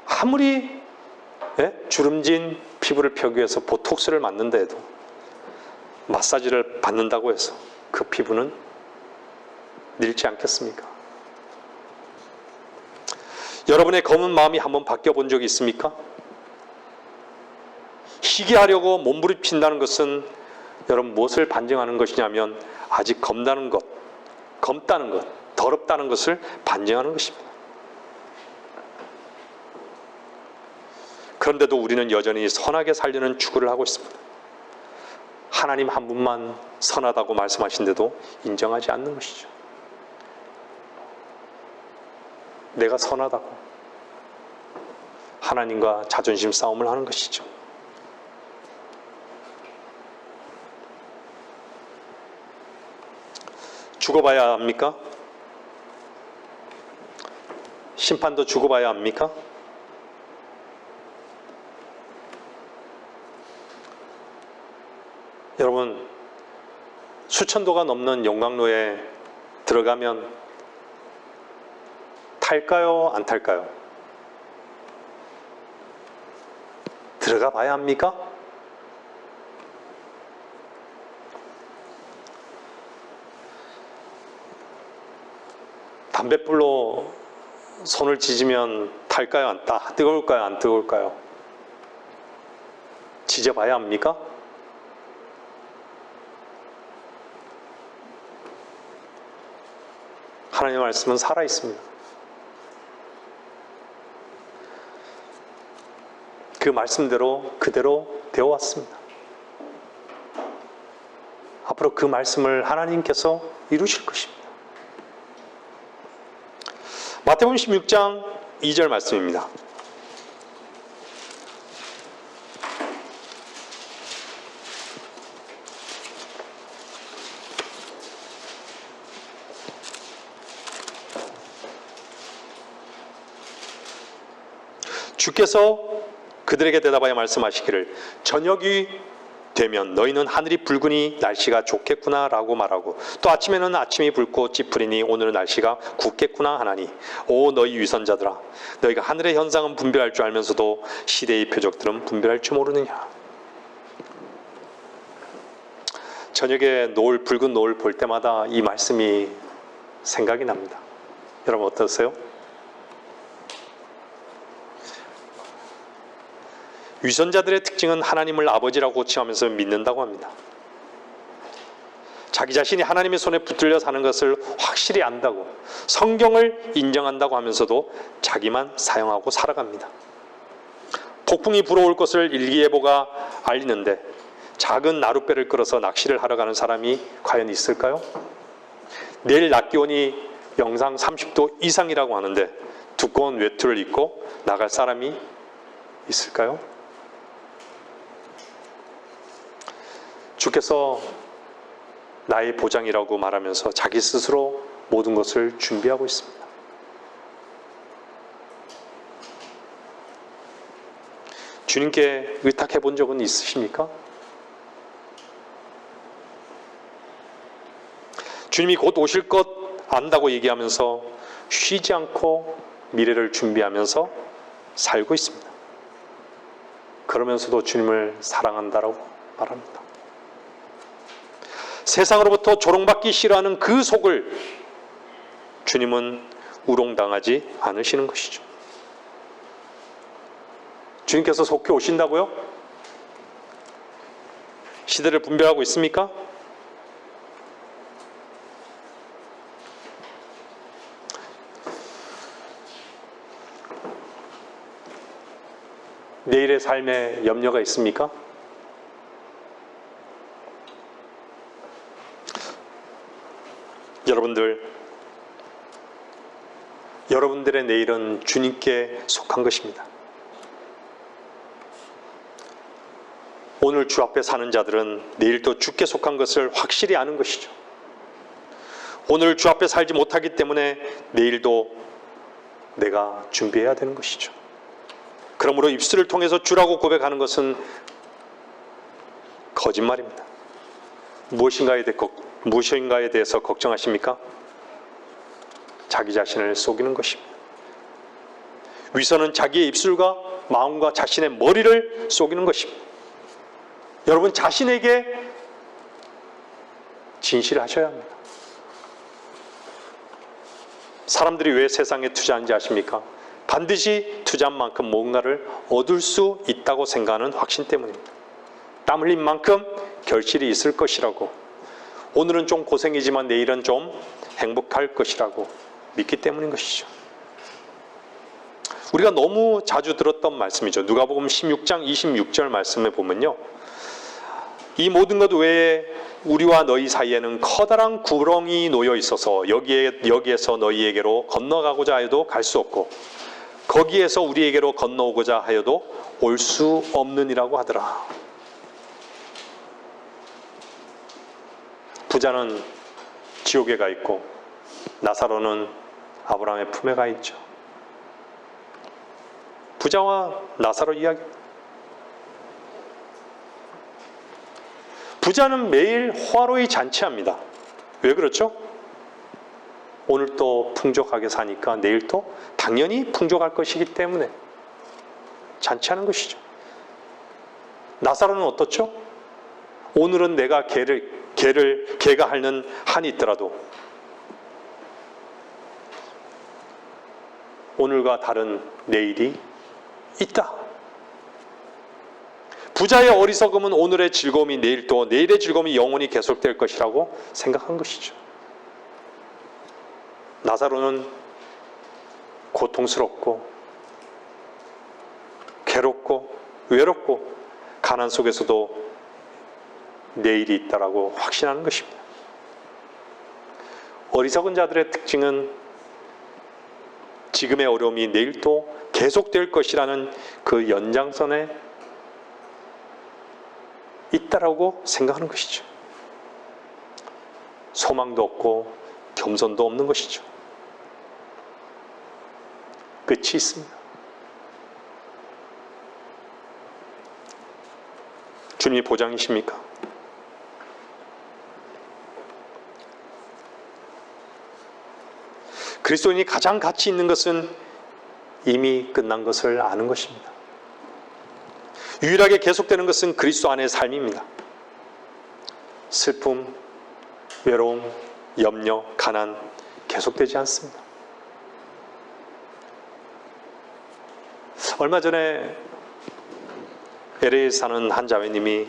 아무리 주름진 피부를 펴기 위해서 보톡스를 맞는다 해도 마사지를 받는다고 해서 그 피부는 늙지 않겠습니까? 여러분의 검은 마음이 한번 바뀌어 본 적이 있습니까? 희게 하려고 몸부림친다는 것은 여러분 무엇을 반증하는 것이냐면 아직 검다는 것, 더럽다는 것을 반증하는 것입니다. 그런데도 우리는 여전히 선하게 살려는 추구를 하고 있습니다. 하나님 한 분만 선하다고 말씀하신데도 인정하지 않는 것이죠. 내가 선하다고 하나님과 자존심 싸움을 하는 것이죠. 죽어봐야 합니까? 심판도 죽어봐야 합니까? 여러분, 수천도가 넘는 용광로에 들어가면 탈까요? 안 탈까요? 들어가 봐야 합니까? 담뱃불로 손을 지지면 탈까요? 안 타? 뜨거울까요? 안 뜨거울까요? 지져봐야 합니까? 하나님의 말씀은 살아있습니다. 그 말씀대로 그대로 되어왔습니다. 앞으로 그 말씀을 하나님께서 이루실 것입니다. 마태복음 16장 2절 말씀입니다. 주께서 그들에게 대답하여 말씀하시기를 저녁이 되면 너희는 하늘이 붉으니 날씨가 좋겠구나 라고 말하고 또 아침에는 아침이 붉고 찌푸리니 오늘은 날씨가 굳겠구나 하나니 오 너희 위선자들아 너희가 하늘의 현상은 분별할 줄 알면서도 시대의 표적들은 분별할 줄 모르느냐. 저녁에 노을 붉은 노을 볼 때마다 이 말씀이 생각이 납니다. 여러분 어떠세요? 위선자들의 특징은 하나님을 아버지라고 칭하면서 믿는다고 합니다. 자기 자신이 하나님의 손에 붙들려 사는 것을 확실히 안다고 성경을 인정한다고 하면서도 자기만 사용하고 살아갑니다. 폭풍이 불어올 것을 일기예보가 알리는데 작은 나룻배를 끌어서 낚시를 하러 가는 사람이 과연 있을까요? 내일 낮 기온이 영상 30도 이상이라고 하는데 두꺼운 외투를 입고 나갈 사람이 있을까요? 주께서 나의 보장이라고 말하면서 자기 스스로 모든 것을 준비하고 있습니다. 주님께 의탁해 본 적은 있으십니까? 주님이 곧 오실 것 안다고 얘기하면서 쉬지 않고 미래를 준비하면서 살고 있습니다. 그러면서도 주님을 사랑한다라고 말합니다. 세상으로부터 조롱받기 싫어하는 그 속을 주님은 우롱당하지 않으시는 것이죠. 주님께서 속히 오신다고요? 시대를 분별하고 있습니까? 내일의 삶에 염려가 있습니까? 여러분들의 내일은 주님께 속한 것입니다. 오늘 주 앞에 사는 자들은 내일도 주께 속한 것을 확실히 아는 것이죠. 오늘 주 앞에 살지 못하기 때문에 내일도 내가 준비해야 되는 것이죠. 그러므로 입술을 통해서 주라고 고백하는 것은 거짓말입니다. 무엇인가에 대해서 걱정하십니까? 자기 자신을 속이는 것입니다. 위선은 자기의 입술과 마음과 자신의 머리를 속이는 것입니다. 여러분 자신에게 진실하셔야 합니다. 사람들이 왜 세상에 투자하는지 아십니까? 반드시 투자한 만큼 뭔가를 얻을 수 있다고 생각하는 확신 때문입니다. 땀 흘린 만큼 결실이 있을 것이라고, 오늘은 좀 고생이지만 내일은 좀 행복할 것이라고 믿기 때문인 것이죠. 우리가 너무 자주 들었던 말씀이죠. 누가복음 16장 26절 말씀에 보면요, 이 모든 것 외에 우리와 너희 사이에는 커다란 구렁이 놓여 있어서 여기에서 너희에게로 건너가고자 하여도 갈 수 없고 거기에서 우리에게로 건너오고자 하여도 올 수 없느니라고 하더라. 부자는 지옥에 가 있고 나사로는 아브라함의 품에 가 있죠. 부자와 나사로 이야기. 부자는 매일 화로에 잔치합니다. 왜 그렇죠? 오늘 또 풍족하게 사니까 내일 또 당연히 풍족할 것이기 때문에 잔치하는 것이죠. 나사로는 어떻죠? 오늘은 내가 개가 하는 한이 있더라도 오늘과 다른 내일이 있다. 부자의 어리석음은 오늘의 즐거움이 내일 또 내일의 즐거움이 영원히 계속될 것이라고 생각한 것이죠. 나사로는 고통스럽고 괴롭고 외롭고 가난 속에서도 내일이 있다라고 확신하는 것입니다. 어리석은 자들의 특징은 지금의 어려움이 내일도 계속될 것이라는 그 연장선에 있다라고 생각하는 것이죠. 소망도 없고 겸손도 없는 것이죠. 끝이 있습니다. 주님이 보장이십니까? 그리스도인이 가장 가치 있는 것은 이미 끝난 것을 아는 것입니다. 유일하게 계속되는 것은 그리스도 안의 삶입니다. 슬픔, 외로움, 염려, 가난 계속되지 않습니다. 얼마 전에 LA에 사는 한 자매님이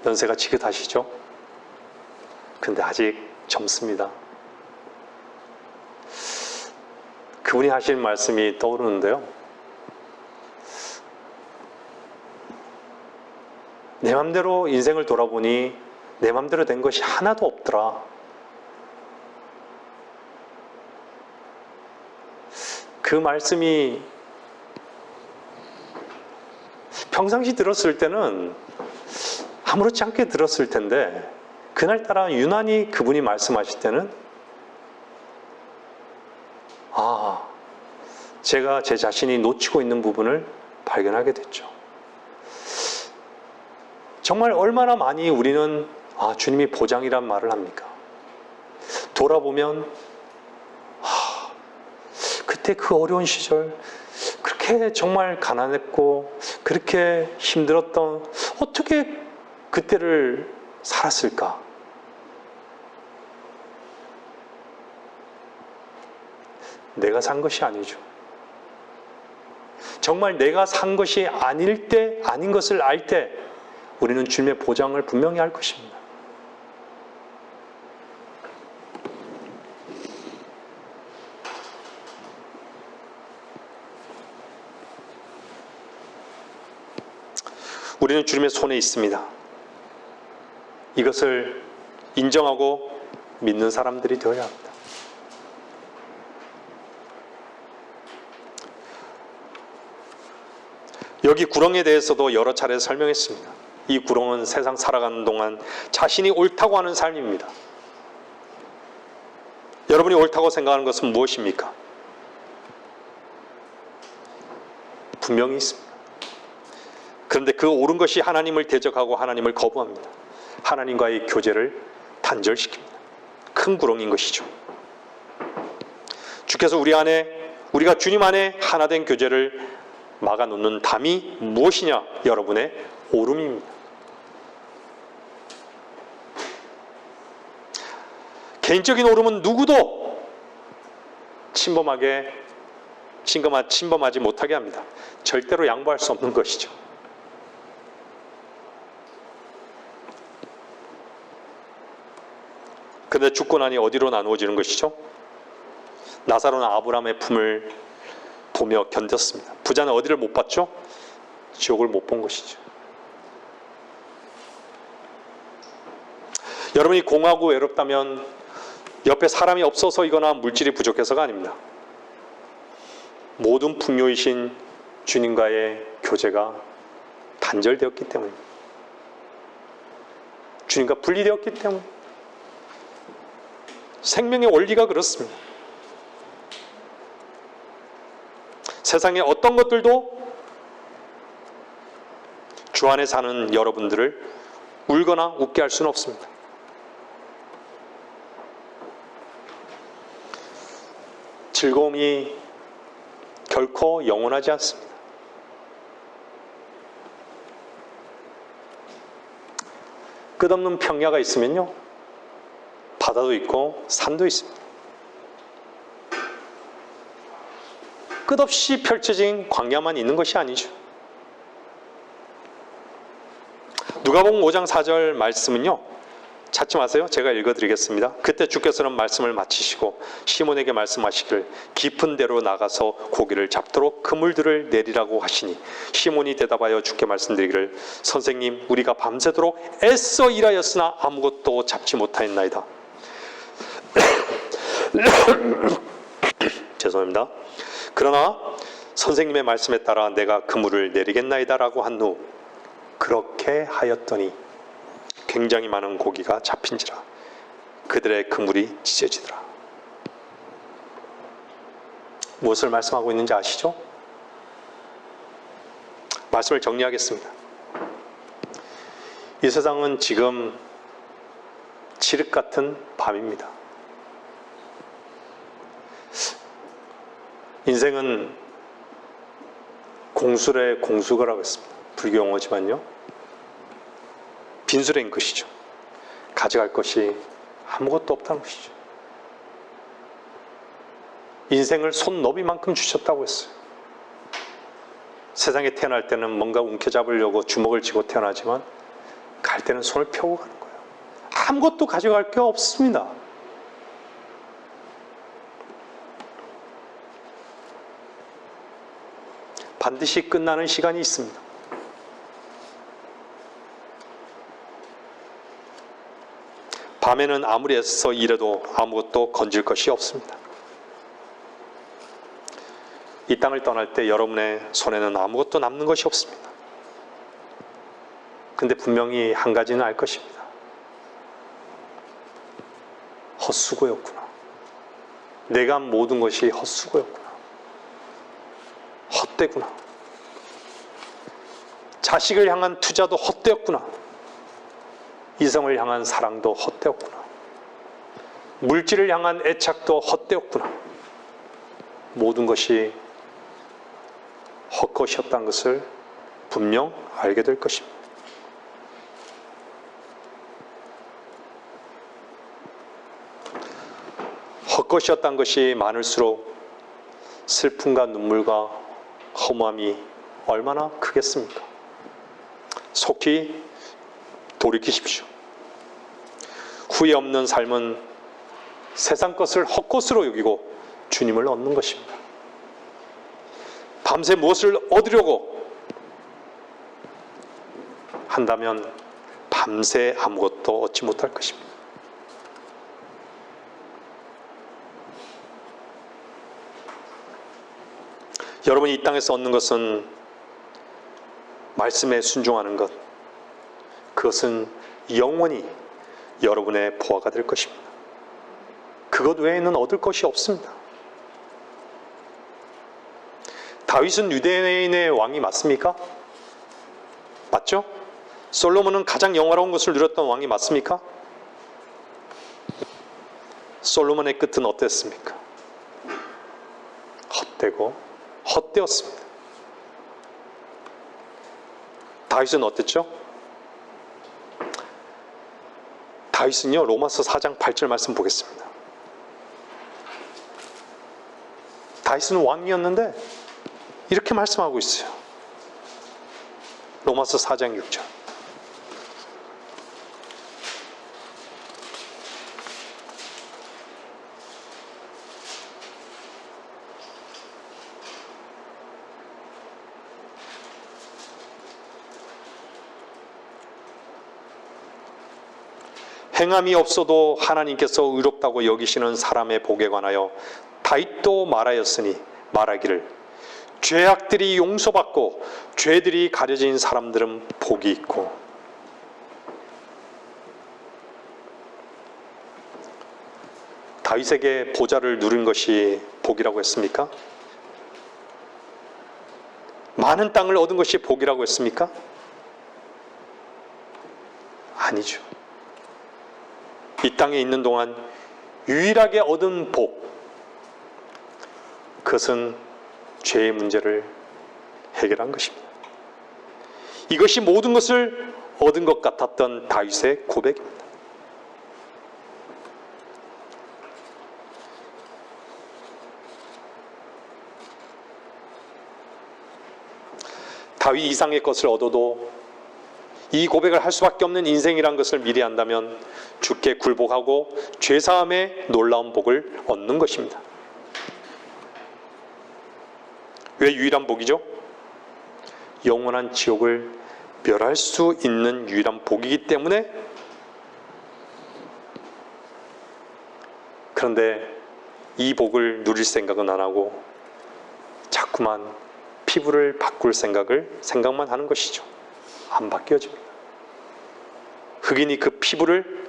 연세가 지긋하시죠? 근데 아직 젊습니다. 그분이 하신 말씀이 떠오르는데요. 내 맘대로 인생을 돌아보니 내 맘대로 된 것이 하나도 없더라. 그 말씀이 평상시 들었을 때는 아무렇지 않게 들었을 텐데 그날따라 유난히 그분이 말씀하실 때는 제가 제 자신이 놓치고 있는 부분을 발견하게 됐죠. 정말 얼마나 많이 우리는 주님이 보장이란 말을 합니까? 돌아보면 그때 그 어려운 시절 그렇게 정말 가난했고 그렇게 힘들었던 어떻게 그때를 살았을까? 내가 산 것이 아니죠. 정말 내가 산 것이 아닐 때, 아닌 것을 알 때 우리는 주님의 보장을 분명히 할 것입니다. 우리는 주님의 손에 있습니다. 이것을 인정하고 믿는 사람들이 되어야 합니다. 여기 구렁에 대해서도 여러 차례 설명했습니다. 이 구렁은 세상 살아가는 동안 자신이 옳다고 하는 삶입니다. 여러분이 옳다고 생각하는 것은 무엇입니까? 분명히 있습니다. 그런데 그 옳은 것이 하나님을 대적하고 하나님을 거부합니다. 하나님과의 교제를 단절시킵니다. 큰 구렁인 것이죠. 주께서 우리가 주님 안에 하나 된 교제를 막아놓는 담이 무엇이냐? 여러분의 오름입니다. 개인적인 오름은 누구도 침범하지 못하게 합니다. 절대로 양보할 수 없는 것이죠. 그런데 죽고 나니 어디로 나누어지는 것이죠? 나사로는 아브라함의 품을 보며 견뎠습니다. 부자는 어디를 못 봤죠? 지옥을 못 본 것이죠. 여러분이 공하고 외롭다면 옆에 사람이 없어서이거나 물질이 부족해서가 아닙니다. 모든 풍요이신 주님과의 교제가 단절되었기 때문입니다. 주님과 분리되었기 때문. 생명의 원리가 그렇습니다. 세상의 어떤 것들도 주 안에 사는 여러분들을 울거나 웃게 할 수는 없습니다. 즐거움이 결코 영원하지 않습니다. 끝없는 평야가 있으면요, 바다도 있고 산도 있습니다. 끝없이 펼쳐진 광야만 있는 것이 아니죠. 누가복음 5장 4절 말씀은요, 찾지 마세요. 제가 읽어드리겠습니다. 그때 주께서는 말씀을 마치시고 시몬에게 말씀하시기를 깊은 데로 나가서 고기를 잡도록 그물들을 내리라고 하시니 시몬이 대답하여 주께 말씀드리기를 선생님 우리가 밤새도록 애써 일하였으나 아무것도 잡지 못하였나이다. 죄송합니다. 그러나 선생님의 말씀에 따라 내가 그물을 내리겠나이다라고 한 후 그렇게 하였더니 굉장히 많은 고기가 잡힌지라 그들의 그물이 찢어지더라. 무엇을 말씀하고 있는지 아시죠? 말씀을 정리하겠습니다. 이 세상은 지금 칠흑 같은 밤입니다. 인생은 공술의 공수거라고 했습니다. 불교 용어지만요. 빈술인 것이죠. 가져갈 것이 아무것도 없다는 것이죠. 인생을 손너비만큼 주셨다고 했어요. 세상에 태어날 때는 뭔가 움켜잡으려고 주먹을 쥐고 태어나지만 갈 때는 손을 펴고 가는 거예요. 아무것도 가져갈 게 없습니다. 반드시 끝나는 시간이 있습니다. 밤에는 아무리 애써 일해도 아무것도 건질 것이 없습니다. 이 땅을 떠날 때 여러분의 손에는 아무것도 남는 것이 없습니다. 근데 분명히 한 가지는 알 것입니다. 헛수고였구나. 내가 한 모든 것이 헛수고였구나. 헛되구나. 자식을 향한 투자도 헛되었구나. 이성을 향한 사랑도 헛되었구나. 물질을 향한 애착도 헛되었구나. 모든 것이 헛것이었다는 것을 분명 알게 될 것입니다. 헛것이었다는 것이 많을수록 슬픔과 눈물과 허무함이 얼마나 크겠습니까? 속히 돌이키십시오. 후회 없는 삶은 세상 것을 헛것으로 여기고 주님을 얻는 것입니다. 밤새 무엇을 얻으려고 한다면 밤새 아무것도 얻지 못할 것입니다. 여러분이 이 땅에서 얻는 것은 말씀에 순종하는 것, 그것은 영원히 여러분의 보화가 될 것입니다. 그것 외에는 얻을 것이 없습니다. 다윗은 유대인의 왕이 맞습니까? 맞죠? 솔로몬은 가장 영화로운 것을 누렸던 왕이 맞습니까? 솔로몬의 끝은 어땠습니까? 헛되고 헛되었습니다. 다윗은 어땠죠? 다윗은요, 로마서 4장 8절 말씀 보겠습니다. 다윗은 왕이었는데 이렇게 말씀하고 있어요. 로마서 4장 6절. 행함이 없어도 하나님께서 의롭다고 여기시는 사람의 복에 관하여 다윗도 말하였으니 말하기를 죄악들이 용서받고 죄들이 가려진 사람들은 복이 있고. 다윗에게 보좌를 누린 것이 복이라고 했습니까? 많은 땅을 얻은 것이 복이라고 했습니까? 아니죠. 이 땅에 있는 동안 유일하게 얻은 복, 그것은 죄의 문제를 해결한 것입니다. 이것이 모든 것을 얻은 것 같았던 다윗의 고백입니다. 다윗 이상의 것을 얻어도 이 고백을 할 수밖에 없는 인생이란 것을 미리 안다면 주께 굴복하고 죄사함의 놀라운 복을 얻는 것입니다. 왜 유일한 복이죠? 영원한 지옥을 멸할 수 있는 유일한 복이기 때문에. 그런데 이 복을 누릴 생각은 안 하고 자꾸만 피부를 바꿀 생각만 하는 것이죠. 안 바뀌어집니다. 흑인이 그 피부를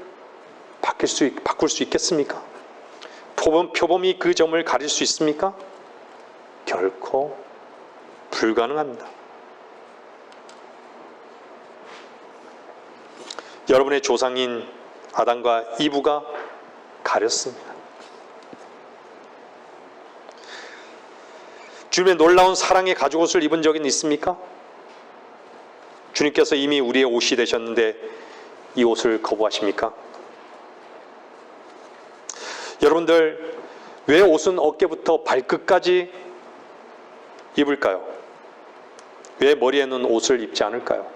바꿀 수 있겠습니까? 표범이 그 점을 가릴 수 있습니까? 결코 불가능합니다. 여러분의 조상인 아담과 이브가 가렸습니다. 주님의 놀라운 사랑의 가죽옷을 입은 적은 있습니까? 주님께서 이미 우리의 옷이 되셨는데 이 옷을 거부하십니까? 여러분들, 왜 옷은 어깨부터 발끝까지 입을까요? 왜 머리에는 옷을 입지 않을까요?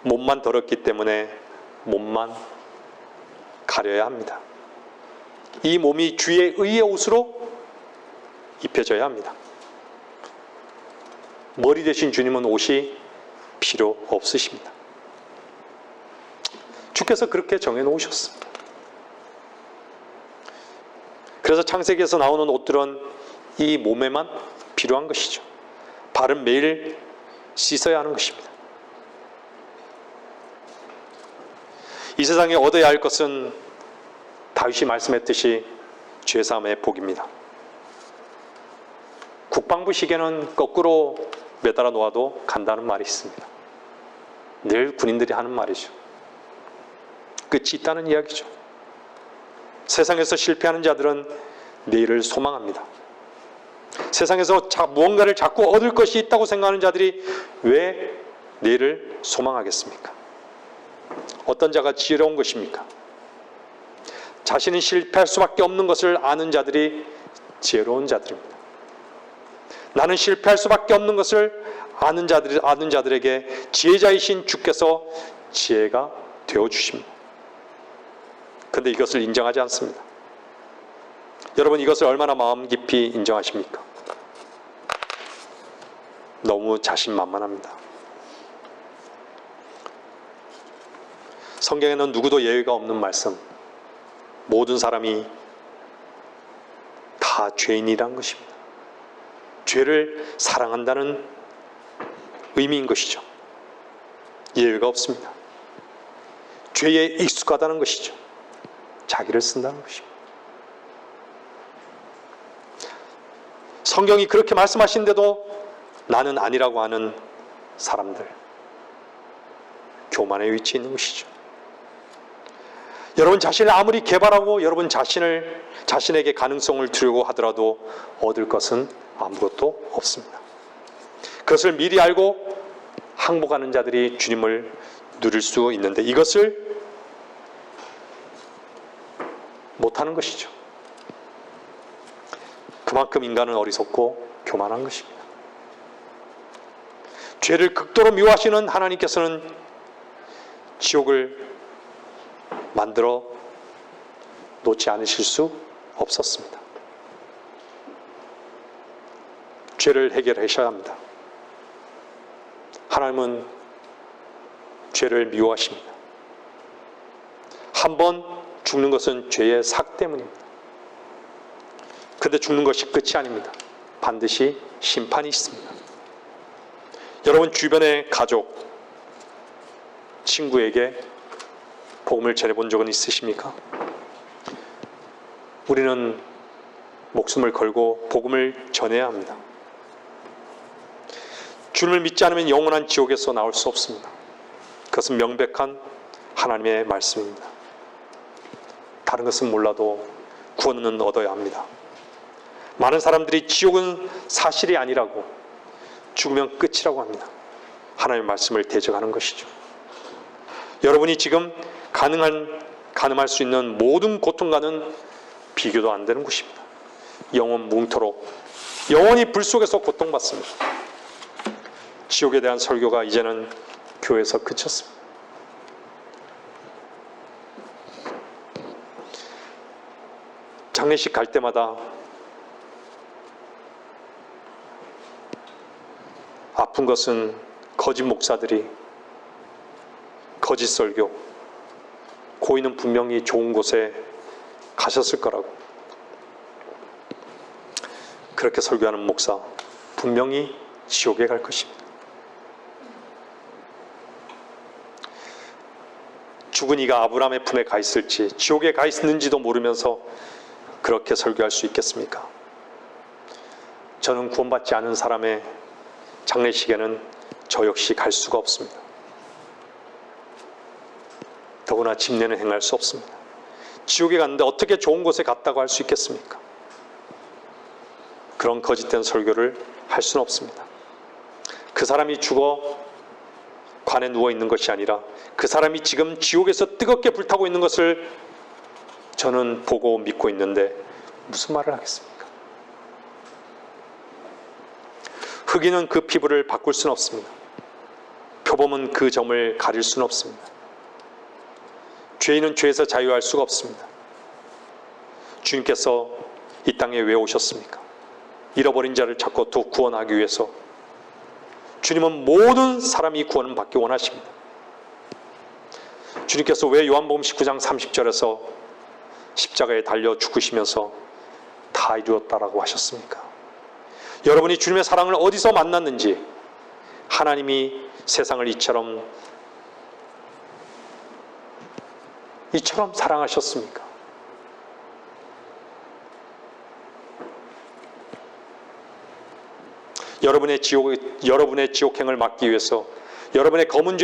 몸만 더럽기 때문에 몸만 가려야 합니다. 이 몸이 주의 의의 옷으로 입혀져야 합니다. 머리 대신 주님은 옷이 필요 없으십니다. 주께서 그렇게 정해놓으셨습니다. 그래서 창세기에서 나오는 옷들은 이 몸에만 필요한 것이죠. 발은 매일 씻어야 하는 것입니다. 이 세상에 얻어야 할 것은 다윗이 말씀했듯이 죄사함의 복입니다. 국방부 시계는 거꾸로 매달아 놓아도 간다는 말이 있습니다. 늘 군인들이 하는 말이죠. 끝이 있다는 이야기죠. 세상에서 실패하는 자들은 내일을 소망합니다. 세상에서 무언가를 자꾸 얻을 것이 있다고 생각하는 자들이 왜 내일을 소망하겠습니까? 어떤 자가 지혜로운 것입니까? 자신은 실패할 수밖에 없는 것을 아는 자들이 지혜로운 자들입니다. 나는 실패할 수밖에 없는 것을 아는 자들에게 지혜자이신 주께서 지혜가 되어주십니다. 그런데 이것을 인정하지 않습니다. 여러분, 이것을 얼마나 마음 깊이 인정하십니까? 너무 자신만만합니다. 성경에는 누구도 예외가 없는 말씀, 모든 사람이 다 죄인이란 것입니다. 죄를 사랑한다는 의미인 것이죠. 예외가 없습니다. 죄에 익숙하다는 것이죠. 자기를 쓴다는 것입니다. 성경이 그렇게 말씀하신데도 나는 아니라고 하는 사람들, 교만의 위치에 있는 것이죠. 여러분 자신을 아무리 개발하고 여러분 자신에게 가능성을 두려고 하더라도 얻을 것은 아무것도 없습니다. 그것을 미리 알고 항복하는 자들이 주님을 누릴 수 있는데 이것을 못하는 것이죠. 그만큼 인간은 어리석고 교만한 것입니다. 죄를 극도로 미워하시는 하나님께서는 지옥을 만들어 놓지 않으실 수 없었습니다. 죄를 해결하셔야 합니다. 하나님은 죄를 미워하십니다. 한 번 죽는 것은 죄의 삭 때문입니다. 그런데 죽는 것이 끝이 아닙니다. 반드시 심판이 있습니다. 여러분 주변의 가족, 친구에게 복음을 전해본 적은 있으십니까? 우리는 목숨을 걸고 복음을 전해야 합니다. 주님을 믿지 않으면 영원한 지옥에서 나올 수 없습니다. 그것은 명백한 하나님의 말씀입니다. 다른 것은 몰라도 구원은 얻어야 합니다. 많은 사람들이 지옥은 사실이 아니라고, 죽으면 끝이라고 합니다. 하나님의 말씀을 대적하는 것이죠. 여러분이 지금 가늠할 수 있는 모든 고통과는 비교도 안 되는 것입니다. 영원 뭉토록 영원히 불 속에서 고통받습니다. 지옥에 대한 설교가 이제는 교회에서 그쳤습니다. 장례식 갈 때마다 아픈 것은 거짓 목사들이 거짓 설교, 고인은 분명히 좋은 곳에 가셨을 거라고, 그렇게 설교하는 목사 분명히 지옥에 갈 것입니다. 죽은 이가 아브라함의 품에 가 있을지 지옥에 가 있는지도 모르면서 그렇게 설교할 수 있겠습니까? 저는 구원받지 않은 사람의 장례식에는 저 역시 갈 수가 없습니다. 더구나 집례는 행할 수 없습니다. 지옥에 갔는데 어떻게 좋은 곳에 갔다고 할 수 있겠습니까? 그런 거짓된 설교를 할 수는 없습니다. 그 사람이 죽어 관에 누워 있는 것이 아니라 그 사람이 지금 지옥에서 뜨겁게 불타고 있는 것을 저는 보고 믿고 있는데 무슨 말을 하겠습니까? 흑인은 그 피부를 바꿀 수는 없습니다. 표범은 그 점을 가릴 수는 없습니다. 죄인은 죄에서 자유할 수가 없습니다. 주님께서 이 땅에 왜 오셨습니까? 잃어버린 자를 찾고 또 구원하기 위해서. 주님은 모든 사람이 구원을 받기 원하십니다. 주님께서 왜 요한복음 19장 30절에서 십자가에 달려 죽으시면서 다 이루었다라고 하셨습니까? 여러분이 주님의 사랑을 어디서 만났는지, 하나님이 세상을 이처럼 사랑하셨습니까? 여러분의 지옥행을 막기 위해서, 여러분의 검은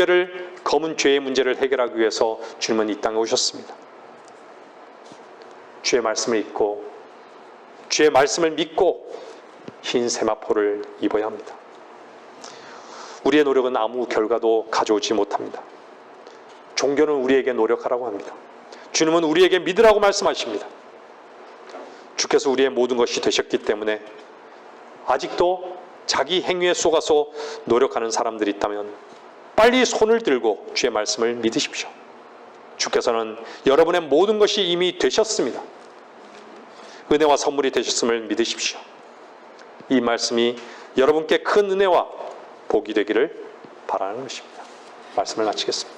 죄의 문제를 해결하기 위해서 주님은 이 땅에 오셨습니다. 주의 말씀을 읽고 주의 말씀을 믿고 흰 세마포를 입어야 합니다. 우리의 노력은 아무 결과도 가져오지 못합니다. 종교는 우리에게 노력하라고 합니다. 주님은 우리에게 믿으라고 말씀하십니다. 주께서 우리의 모든 것이 되셨기 때문에 아직도 자기 행위에 속아서 노력하는 사람들이 있다면 빨리 손을 들고 주의 말씀을 믿으십시오. 주께서는 여러분의 모든 것이 이미 되셨습니다. 은혜와 선물이 되셨음을 믿으십시오. 이 말씀이 여러분께 큰 은혜와 복이 되기를 바라는 것입니다. 말씀을 마치겠습니다.